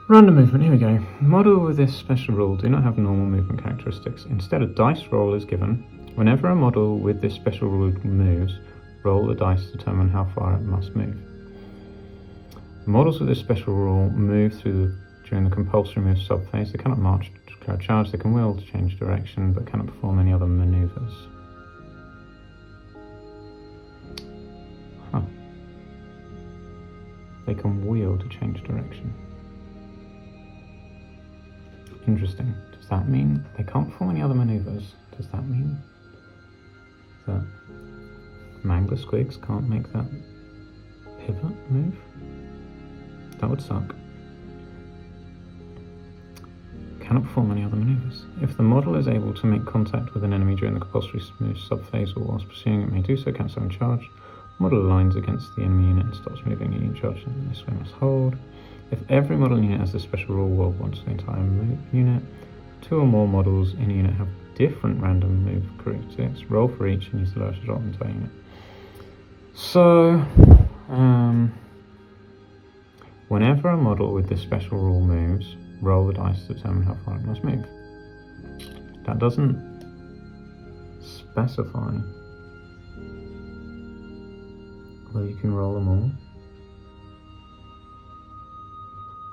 Random movement, here we go. Model with this special rule do not have normal movement characteristics. Instead, a dice roll is given. Whenever a model with this special rule moves, roll the dice to determine how far it must move. Models with this special rule move during the compulsory move subphase. They cannot march, declare charge. They can will to change direction, but cannot perform any other maneuvers. They can wheel to change direction. Interesting. Does that mean they can't perform any other maneuvers? Does that mean that Mangler Squigs can't make that pivot move? That would suck. Cannot perform any other maneuvers. If the model is able to make contact with an enemy during the compulsory move subphase or whilst pursuing it, may do so, cancel and charge. Model aligns against the enemy unit and stops moving. Unit charge in this way must hold. If every model unit has this special rule, roll once for the entire unit. 2 or more models in a unit have different random move characteristics. Roll for each and use the lowest result in the entire unit. So, whenever a model with this special rule moves, roll the dice to determine how far it must move. That doesn't specify whether you can roll them all.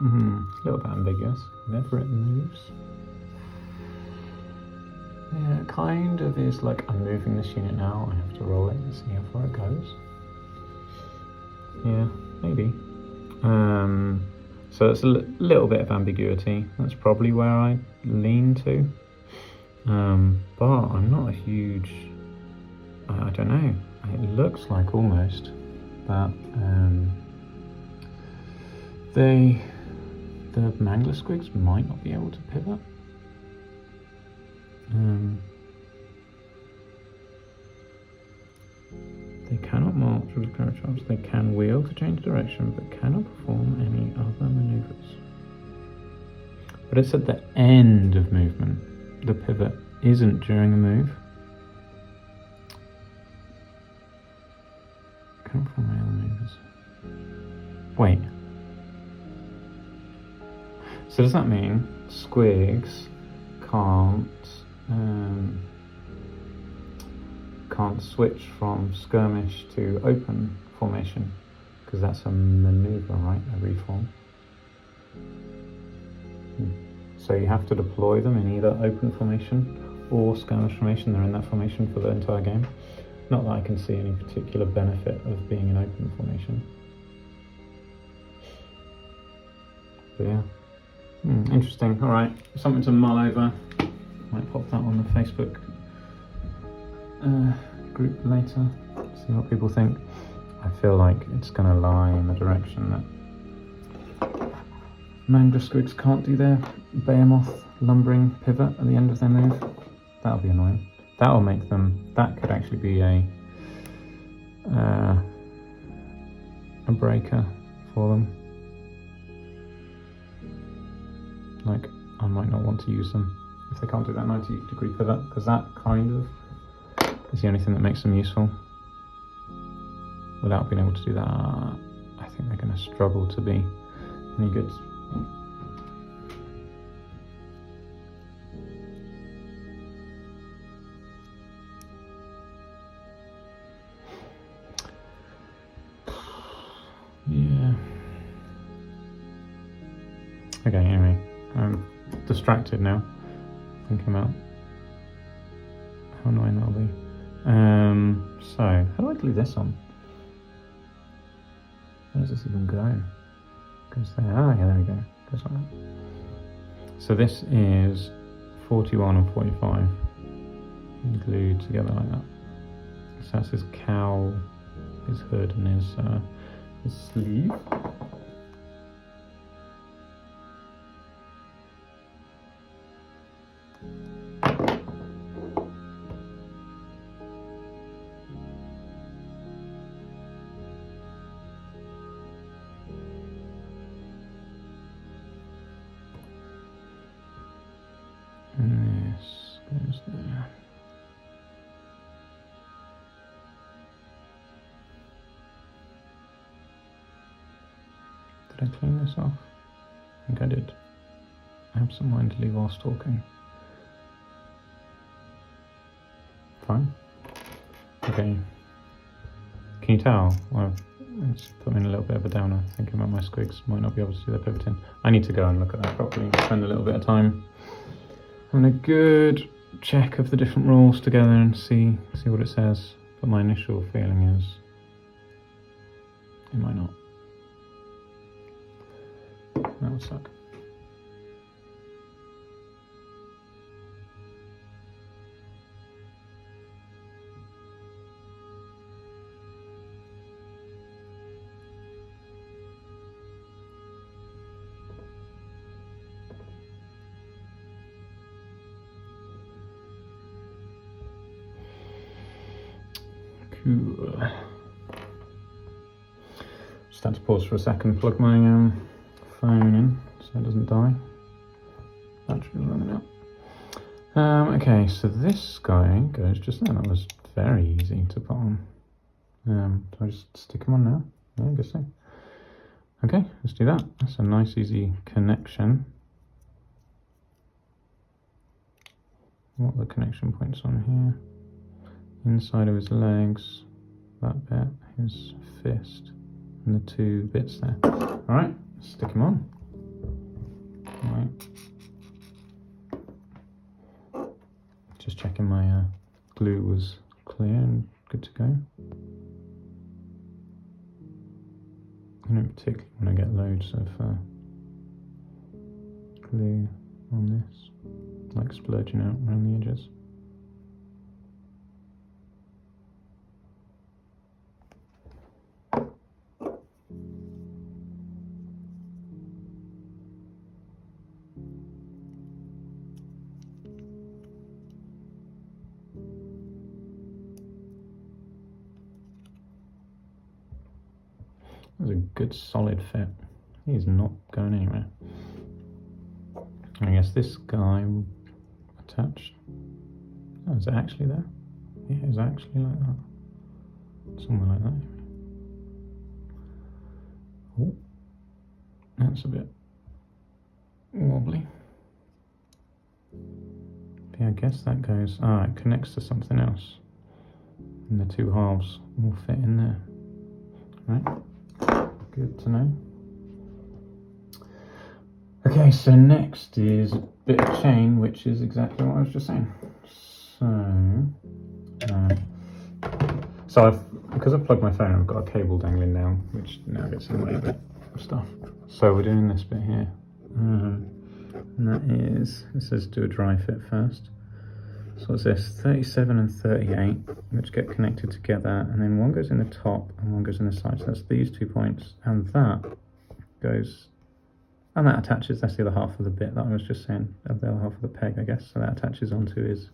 A little bit ambiguous. Whenever it moves. Yeah, it kind of is like, I'm moving this unit now, I have to roll it and see how far it goes. Yeah, maybe. So it's a little bit of ambiguity. That's probably where I lean to. But I'm not a huge... I don't know. It looks like almost, but the Mangler Squigs might not be able to pivot. They cannot march with charge. They can wheel to change direction, but cannot perform any other maneuvers. But it's at the end of movement. The pivot isn't during a move. Can't perform any other maneuvers. Wait. So does that mean squigs can't switch from skirmish to open formation, because that's a maneuver, right? A reform. So you have to deploy them in either open formation or skirmish formation. They're in that formation for the entire game. Not that I can see any particular benefit of being in open formation. But yeah. Interesting. Alright, something to mull over. Might pop that on the Facebook group later, see what people think. I feel like it's going to lie in the direction that Mangler Squigs can't do their Behemoth lumbering pivot at the end of their move. That'll be annoying. That'll make them... That could actually be a breaker for them. Like, I might not want to use them if they can't do that 90-degree pivot, because that kind of is the only thing that makes them useful. Without being able to do that, I think they're going to struggle to be any good. Yeah. Okay, anyway, I'm distracted now, thinking about how annoying that'll be. So, how do I glue this on? Where does this even go? Goes there. Ah, yeah, there we go. Goes like that. So this is 41 and 45 glued together like that. So that's his cowl, his hood, and his sleeve. And this goes there. Did I clean this off? I think I did. Absent-mindedly whilst talking. Fine. Okay. Can you tell? Well, it's put me in a little bit of a downer, thinking about my squigs might not be able to do their pivoting. I need to go and look at that properly and spend a little bit of time having a good check of the different rules together and see what it says. But my initial feeling is it might not. That would suck. Cool. Just had to pause for a second, plug my phone in so it doesn't die. Battery's running out. Okay, so this guy goes just there. That was very easy to put on. Do I just stick him on now? Yeah, I guess so. Okay, let's do that. That's a nice easy connection. what are the connection points on here? Inside of his legs, that bit, his fist, and the two bits there. Alright, stick him on. Alright. Just checking my glue was clear and good to go. I don't particularly want to get loads of glue on this, like splurging out around the edges. That's a good solid fit. He's not going anywhere. I guess this guy attached. Oh, is it actually there? Yeah, it's actually like that. Somewhere like that. Oh, that's a bit wobbly. Yeah, I guess that goes. Ah, it connects to something else. And the two halves will fit in there. Right, good to know. Okay, so next is a bit of chain, which is exactly what I was just saying. So because I've plugged my phone, I've got a cable dangling down, which now gets in the way a bit of stuff. So we're doing this bit here. And that is, it says do a dry fit first. So it's this 37 and 38, which get connected together, and then one goes in the top and one goes in the side. So that's these 2 points, and that goes, and that attaches, that's the other half of the bit that I was just saying, the other half of the peg, I guess. So that attaches onto his,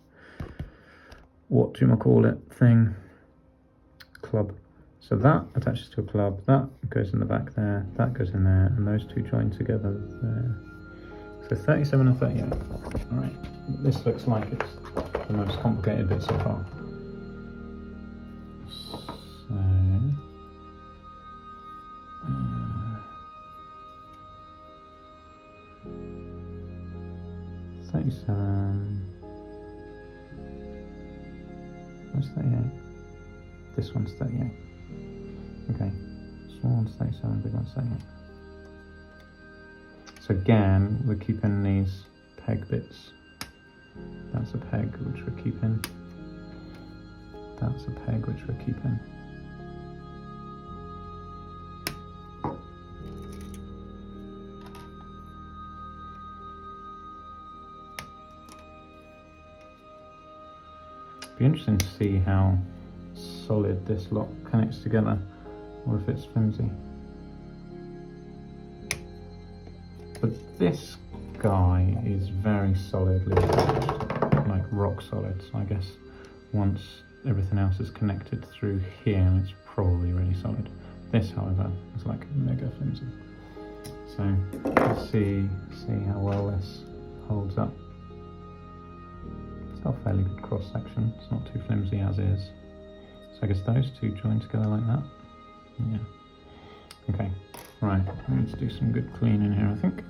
what do you call it, thing, club. So that attaches to a club, that goes in the back there, that goes in there, and those two join together there. So 37 and 38. Alright, this looks like it's the most complicated bit so far. So, 37. What's 38? This one's 38. Okay, small one's 37, big one's 38. So again, we're keeping these peg bits. That's a peg which we're keeping. That's a peg which we're keeping. Be interesting to see how solid this lot connects together, or if it's flimsy. But this guy is very solidly attached, like rock solid. So I guess once everything else is connected through here, it's probably really solid. This, however, is like mega flimsy. So let's see how well this holds up. It's got a fairly good cross section. It's not too flimsy as is. So I guess those two join together like that. Yeah. Okay. Right. I need to do some good cleaning here, I think.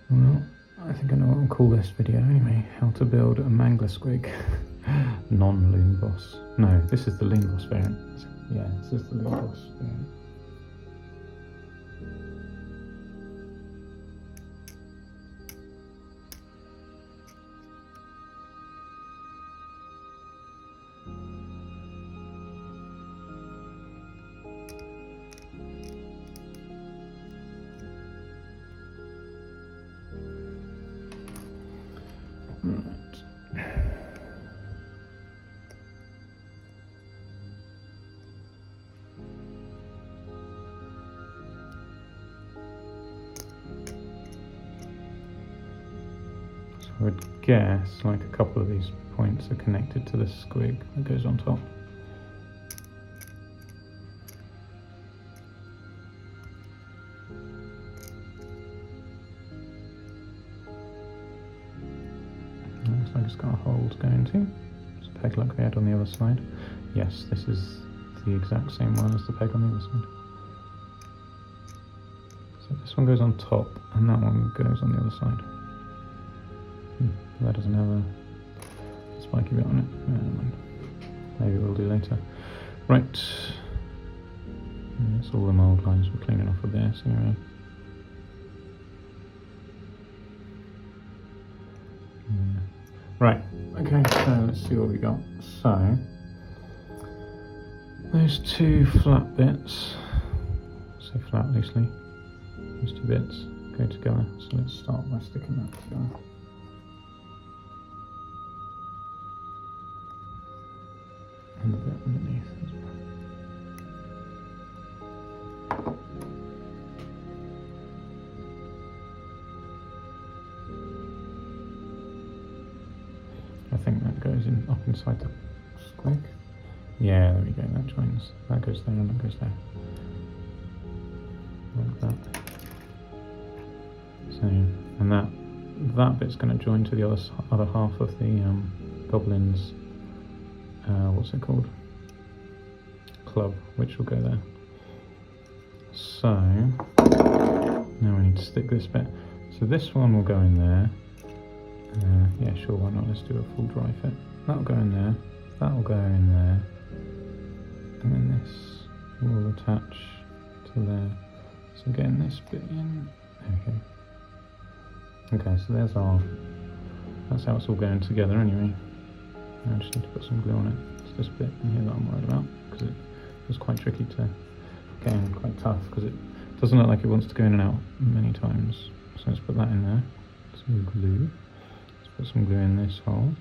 Well, I think I know what I'll call this video anyway. How to build a Mangler Squig. Non-loonboss. No, this is the loonboss variant. Yeah, this is the loonboss variant. I would guess like a couple of these points are connected to the squig that goes on top. Looks like it's got a hole to go into. It's a peg like we had on the other side. Yes, this is the exact same one as the peg on the other side. So this one goes on top and that one goes on the other side. That doesn't have a spiky bit on it. Never mind. Maybe we'll do later. Right. That's all the mould lines we're cleaning off of this anyway. Right. Okay, so let's see what we got. So those two flat bits, say flat loosely, those two bits go together. So let's start by sticking that together. And a bit underneath as well. I think that goes in up inside the squig. Yeah, there we go, that joins. That goes there and that goes there. Like that. So, and that bit's going to join to the other half of the goblin's what's it called? Club, which will go there. So now we need to stick this bit. So this one will go in there. Yeah, sure, why not? Let's do a full dry fit. That'll go in there. That'll go in there. And then this will attach to there. So getting this bit in. Okay. Okay, so there's that's how it's all going together anyway. I just need to put some glue on it. It's this bit in here that I'm worried about because it was quite tricky to get in, quite tough because it doesn't look like it wants to go in and out many times. So let's put that in there. Some glue. Let's put some glue in this hole.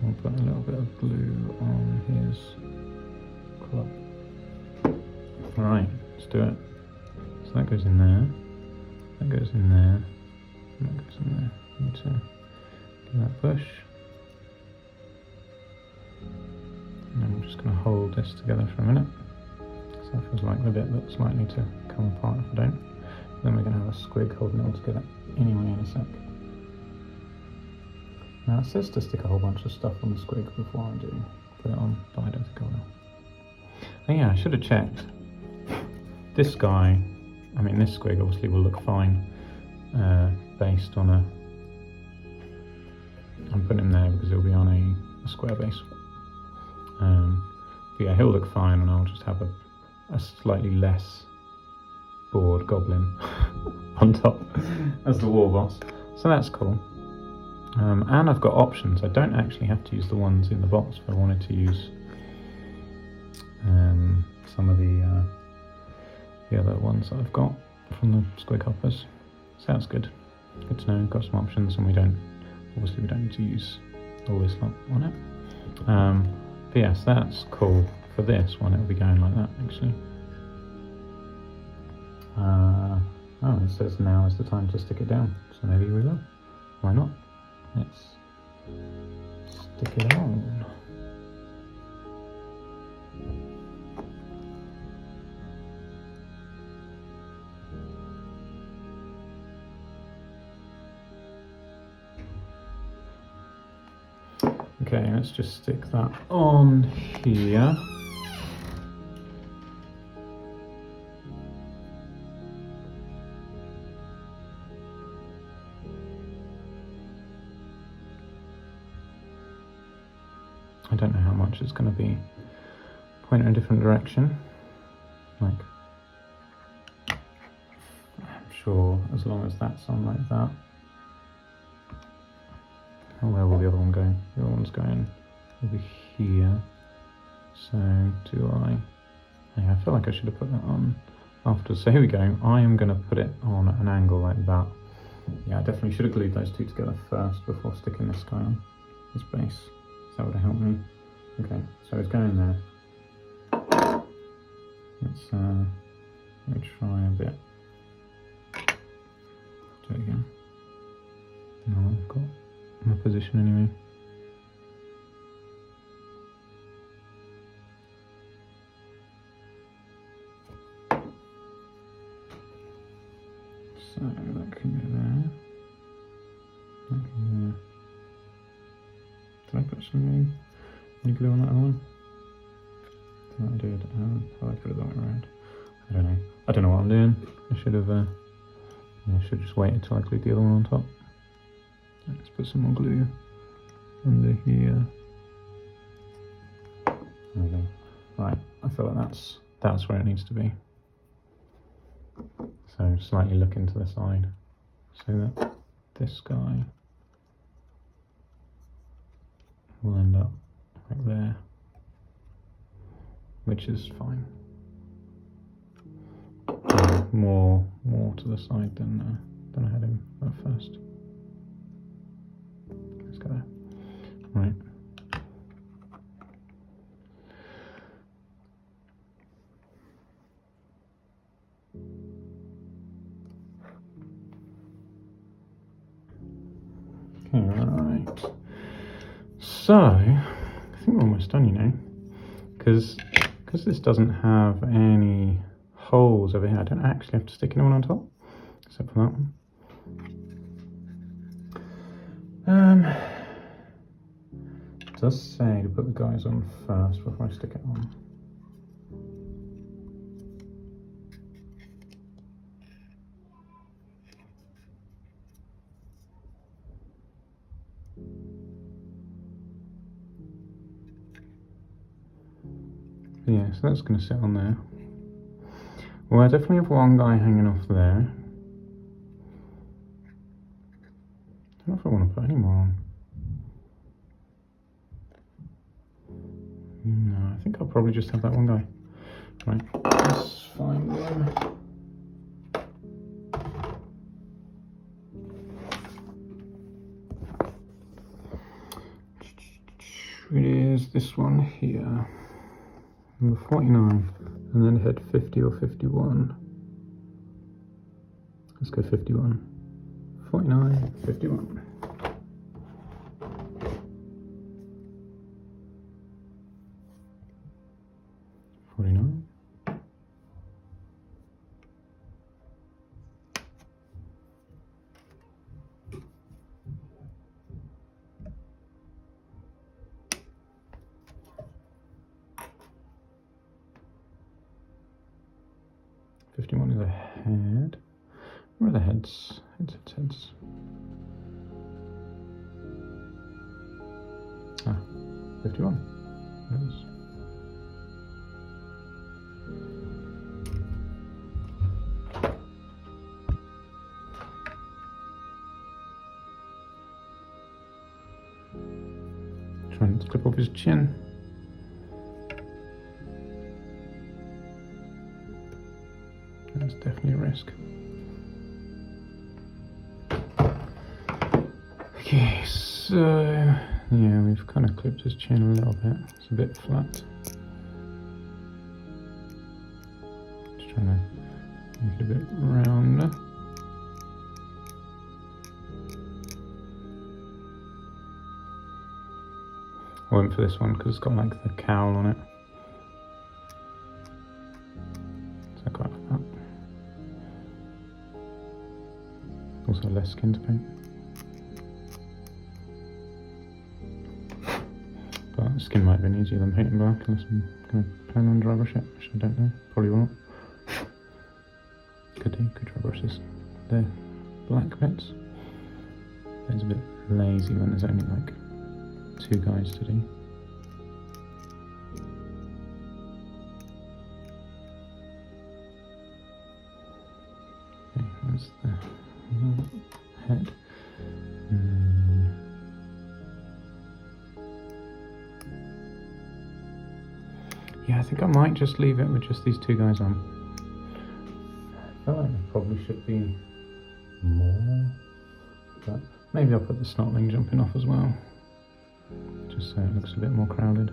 We'll put a little bit of glue on his club. Alright, let's do it. So that goes in there. That goes in there. And that goes in there. Need to give that push. And then I'm just going to hold this together for a minute. So that feels like the bit that's likely to come apart if I don't. Then we're going to have a squig holding it all together anyway in a sec. Now it says to stick a whole bunch of stuff on the squig before I do put it on, but I don't think I will. Oh yeah, I should have checked. This guy, I mean this squig obviously will look fine based on a... I'm putting him there because he'll be on a square base. But yeah, he'll look fine and I'll just have a slightly less bored goblin on top as the war boss. So that's cool. And I've got options. I don't actually have to use the ones in the box if I wanted to use some of the other ones that I've got from the squig hoppers. So that's good. Good to know. We've got some options and we don't need to use all this lot on it. But yes, that's cool. For this one it'll be going like that actually. Oh, it says now is the time to stick it down, so maybe we will. Why not? Let's stick it on. Okay, let's just stick that on here. I don't know how much it's going to be pointing in a different direction. Like, I'm sure as long as that's on like that. Where will the other one go? The other one's going over here. So do I? Yeah, I feel like I should have put that on after. So here we go. I am going to put it on an angle like that. Yeah, I definitely should have glued those two together first before sticking this guy on, this base. That would have helped me. Okay, so it's going there. Let's let me try a bit. Do it again. No, I've got my position anyway. So that can go there. That can go there. Did I put some any glue on that one? I did. How do I put it that way around? I don't know. I don't know what I'm doing. I should have. I should just wait until I glued the other one on top. Let's put some more glue under here. There we go. Right. I feel like that's where it needs to be. So slightly look into the side so that this guy will end up like there, which is fine. More to the side than I had him at first. Let's go there. Right. Okay, right. So, I think we're almost done, you know, because this doesn't have any holes over here. I don't actually have to stick anyone on top, except for that one. It does say to put the guys on first before I stick it on. Yeah, so that's going to sit on there. Well, I definitely have one guy hanging off there. I don't know if I want to put any more on. No, I think I'll probably just have that one guy. Right, let's find them. It is this one here. Number 49, and then hit 50 or 51. Let's go 51. 49, 51. Is a head. Where are the heads? Heads. Ah, 51. There it is. Trying to clip off his chin. That's definitely a risk. Okay, so yeah, we've kind of clipped his chin a little bit. It's a bit flat. Just trying to make it a bit rounder. I went for this one because it's got like the cowl on it. So I quite like that. Also less skin to paint. But skin might have been easier than painting black unless I'm going to plan on dry brush it, which I don't know. Probably won't. Could do, could dry brush this. The black bits. It's a bit lazy when there's only like 2 guys to do. Okay, that's the head. Yeah, I think I might just leave it with just these 2 guys on. I feel like there probably should be more, but maybe I'll put the snotling jumping off as well, just so it looks a bit more crowded.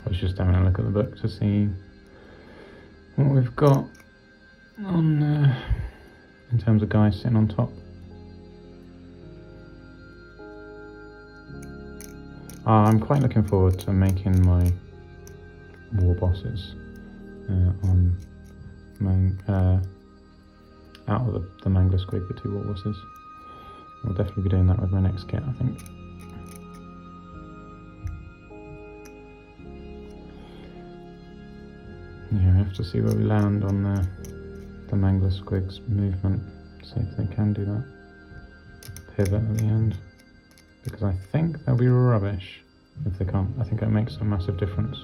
I was just having a look at the book to see what we've got on in terms of guys sitting on top. I'm quite looking forward to making my war bosses on out of the Mangler Squig, the 2 war bosses. I'll definitely be doing that with my next kit, I think. Yeah, we have to see where we land on the Mangler Squigs movement, see if they can do that pivot at the end, because I think they'll be rubbish if they can't. I think it makes a massive difference.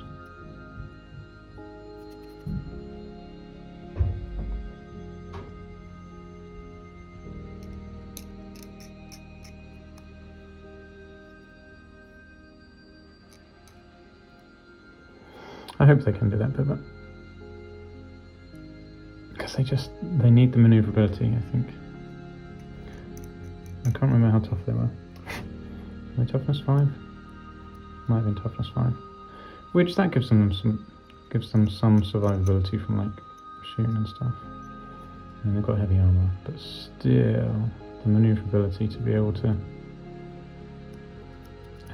I hope they can do that pivot, because they need the manoeuvrability, I think. I can't remember how tough they were. Were they toughness 5? Might have been toughness 5, which that gives them some survivability from like shooting and stuff. And they've got heavy armor, but still the manoeuvrability to be able to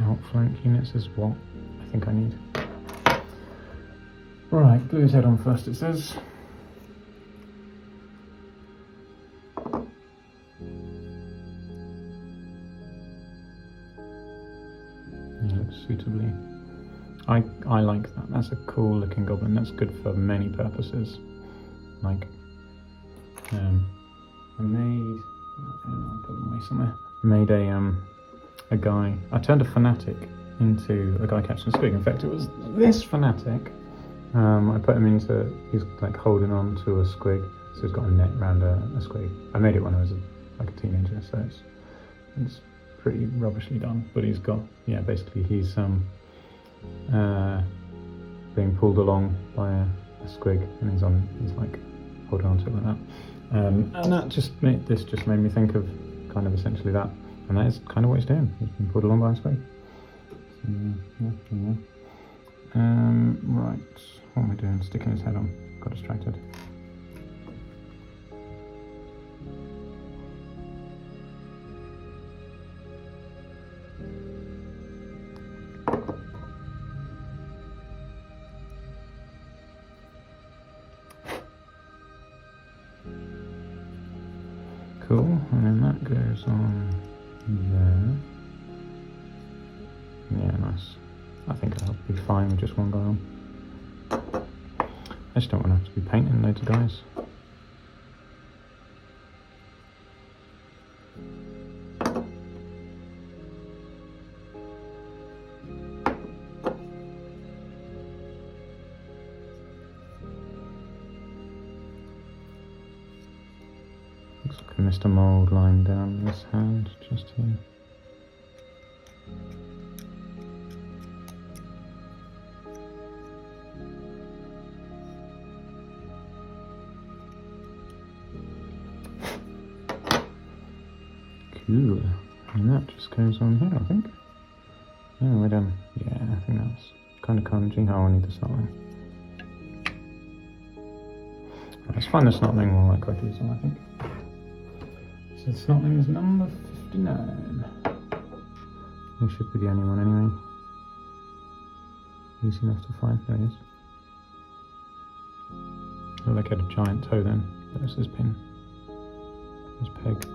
outflank units is what I think I need. Right, glue his head on first, it says. He looks suitably. I like that. That's a cool looking goblin. That's good for many purposes. Like, I made. I'll put them away somewhere. Made a guy. I turned a fanatic into a guy catching a squig. In fact, it was this fanatic. I put him into, he's like holding on to a squig, so he's got a net around a squig. I made it when I was like a teenager, so it's pretty rubbishly done, but he's got, yeah, basically he's being pulled along by a squig, and he's like holding on to it like that. And that just made me think of kind of essentially that, and that is kind of what he's doing. He's been pulled along by a squig. So, yeah. Right, what am I doing? Sticking his head on. Got distracted. Cool, and then that goes on there. Yeah, nice. I think I'll be fine with just one guy on. I just don't want to have to be painting loads of guys. Looks like I missed a mould line down this hand, just here. Cool. And that just goes on here, I think. Yeah, we're done. Yeah, I think that's kind of kanji how I need the snotling. Let's find the snotling more like quickly, so I think. So the snotling is number 59. He should be the only one anyway. Easy enough to find. There he is. Looked like he had a giant toe then. There's his pin. His peg.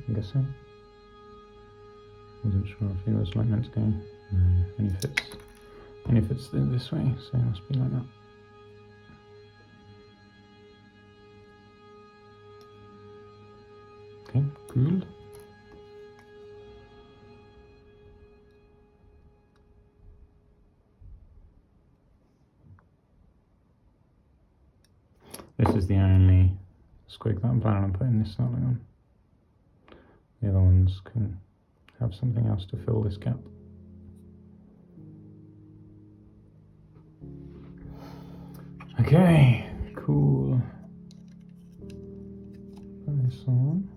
I guess so. Wasn't sure if he was like meant to go. No, only fits this way, so it must be like that. Okay, cool. This is the only squig that I'm planning on putting this snarling on. The other ones can have something else to fill this gap. Okay, cool. Put this on.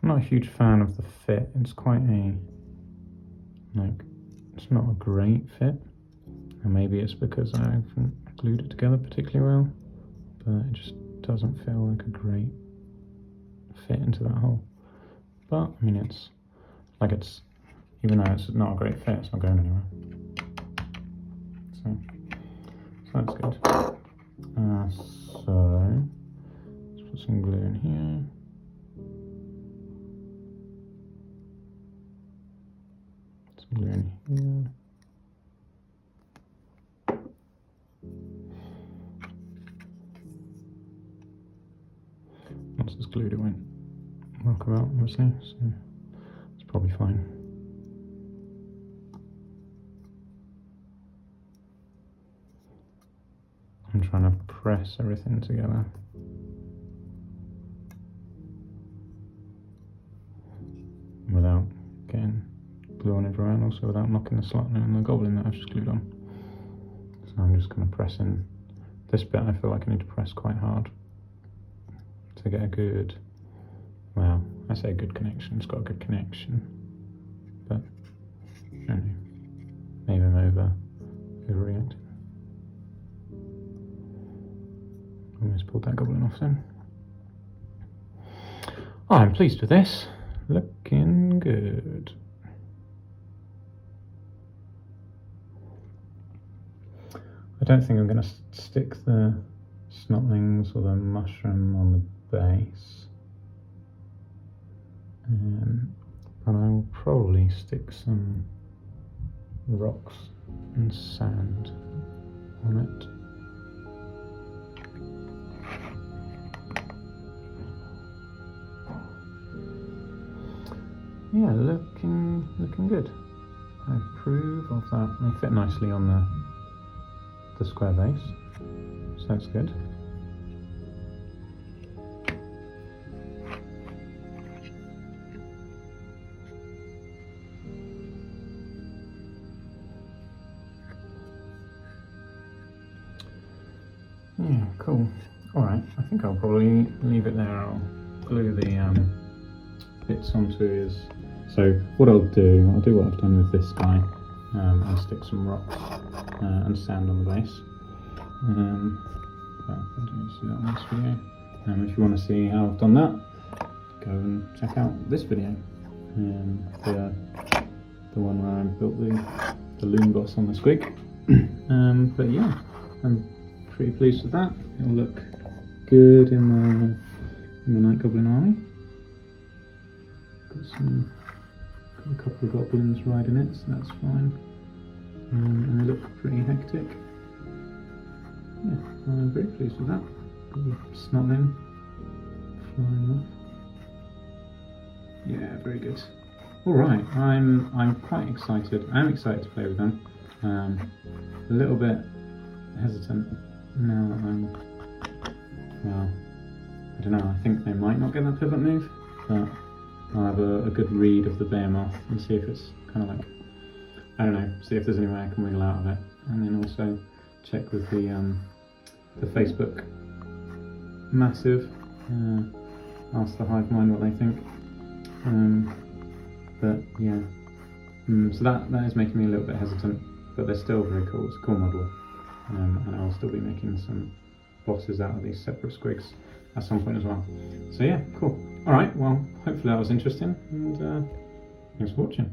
I'm not a huge fan of the fit. It's quite it's not a great fit. And maybe it's because I haven't glued it together particularly well, but it just doesn't feel like a great fit into that hole. But I mean, it's even though it's not a great fit, it's not going anywhere. So that's good. So let's put some glue in here. Some glue in here. Once it's glued, it won't rock about, obviously, so it's probably fine. I'm trying to press everything together. Without getting glue on everywhere, and also without knocking the slot and the goblin that I've just glued on. So I'm just going to press in. This bit I feel like I need to press quite hard to get a good, well, I say a good connection, it's got a good connection, but I don't know, maybe I'm overreacting. Almost pulled that goblin off then. Oh, I'm pleased with this, looking good. I don't think I'm going to stick the snotlings or the mushroom on the base, but I will probably stick some rocks and sand on it. Yeah, looking good. I approve of that. They fit nicely on the square base, so that's good. Yeah, cool. Alright, I think I'll probably leave it there. I'll glue the bits onto his... So what I'll do what I've done with this guy. I'll stick some rocks and sand on the base. But I didn't see that on this video. If you want to see how I've done that, go and check out this video. The one where I built the loonboss on the squig. But yeah, I'm pretty pleased with that. It'll look good in the Night Goblin army. Got a couple of goblins riding it, so that's fine. And they look pretty hectic. Yeah, I'm very pleased with that. Snotling flying off. Yeah, very good. Alright, I'm quite excited. I'm excited to play with them. A little bit hesitant now that well, I don't know, I think they might not get that pivot move, but I'll have a good read of the behemoth and see if it's kind of like, I don't know, see if there's any way I can wiggle out of it, and then also check with the Facebook massive, ask the hive mind what they think. But yeah, so that is making me a little bit hesitant, but they're still very cool. It's a cool model, and I'll still be making some bosses out of these separate squigs at some point as well. So yeah, cool. Alright, well, hopefully that was interesting, and thanks for watching.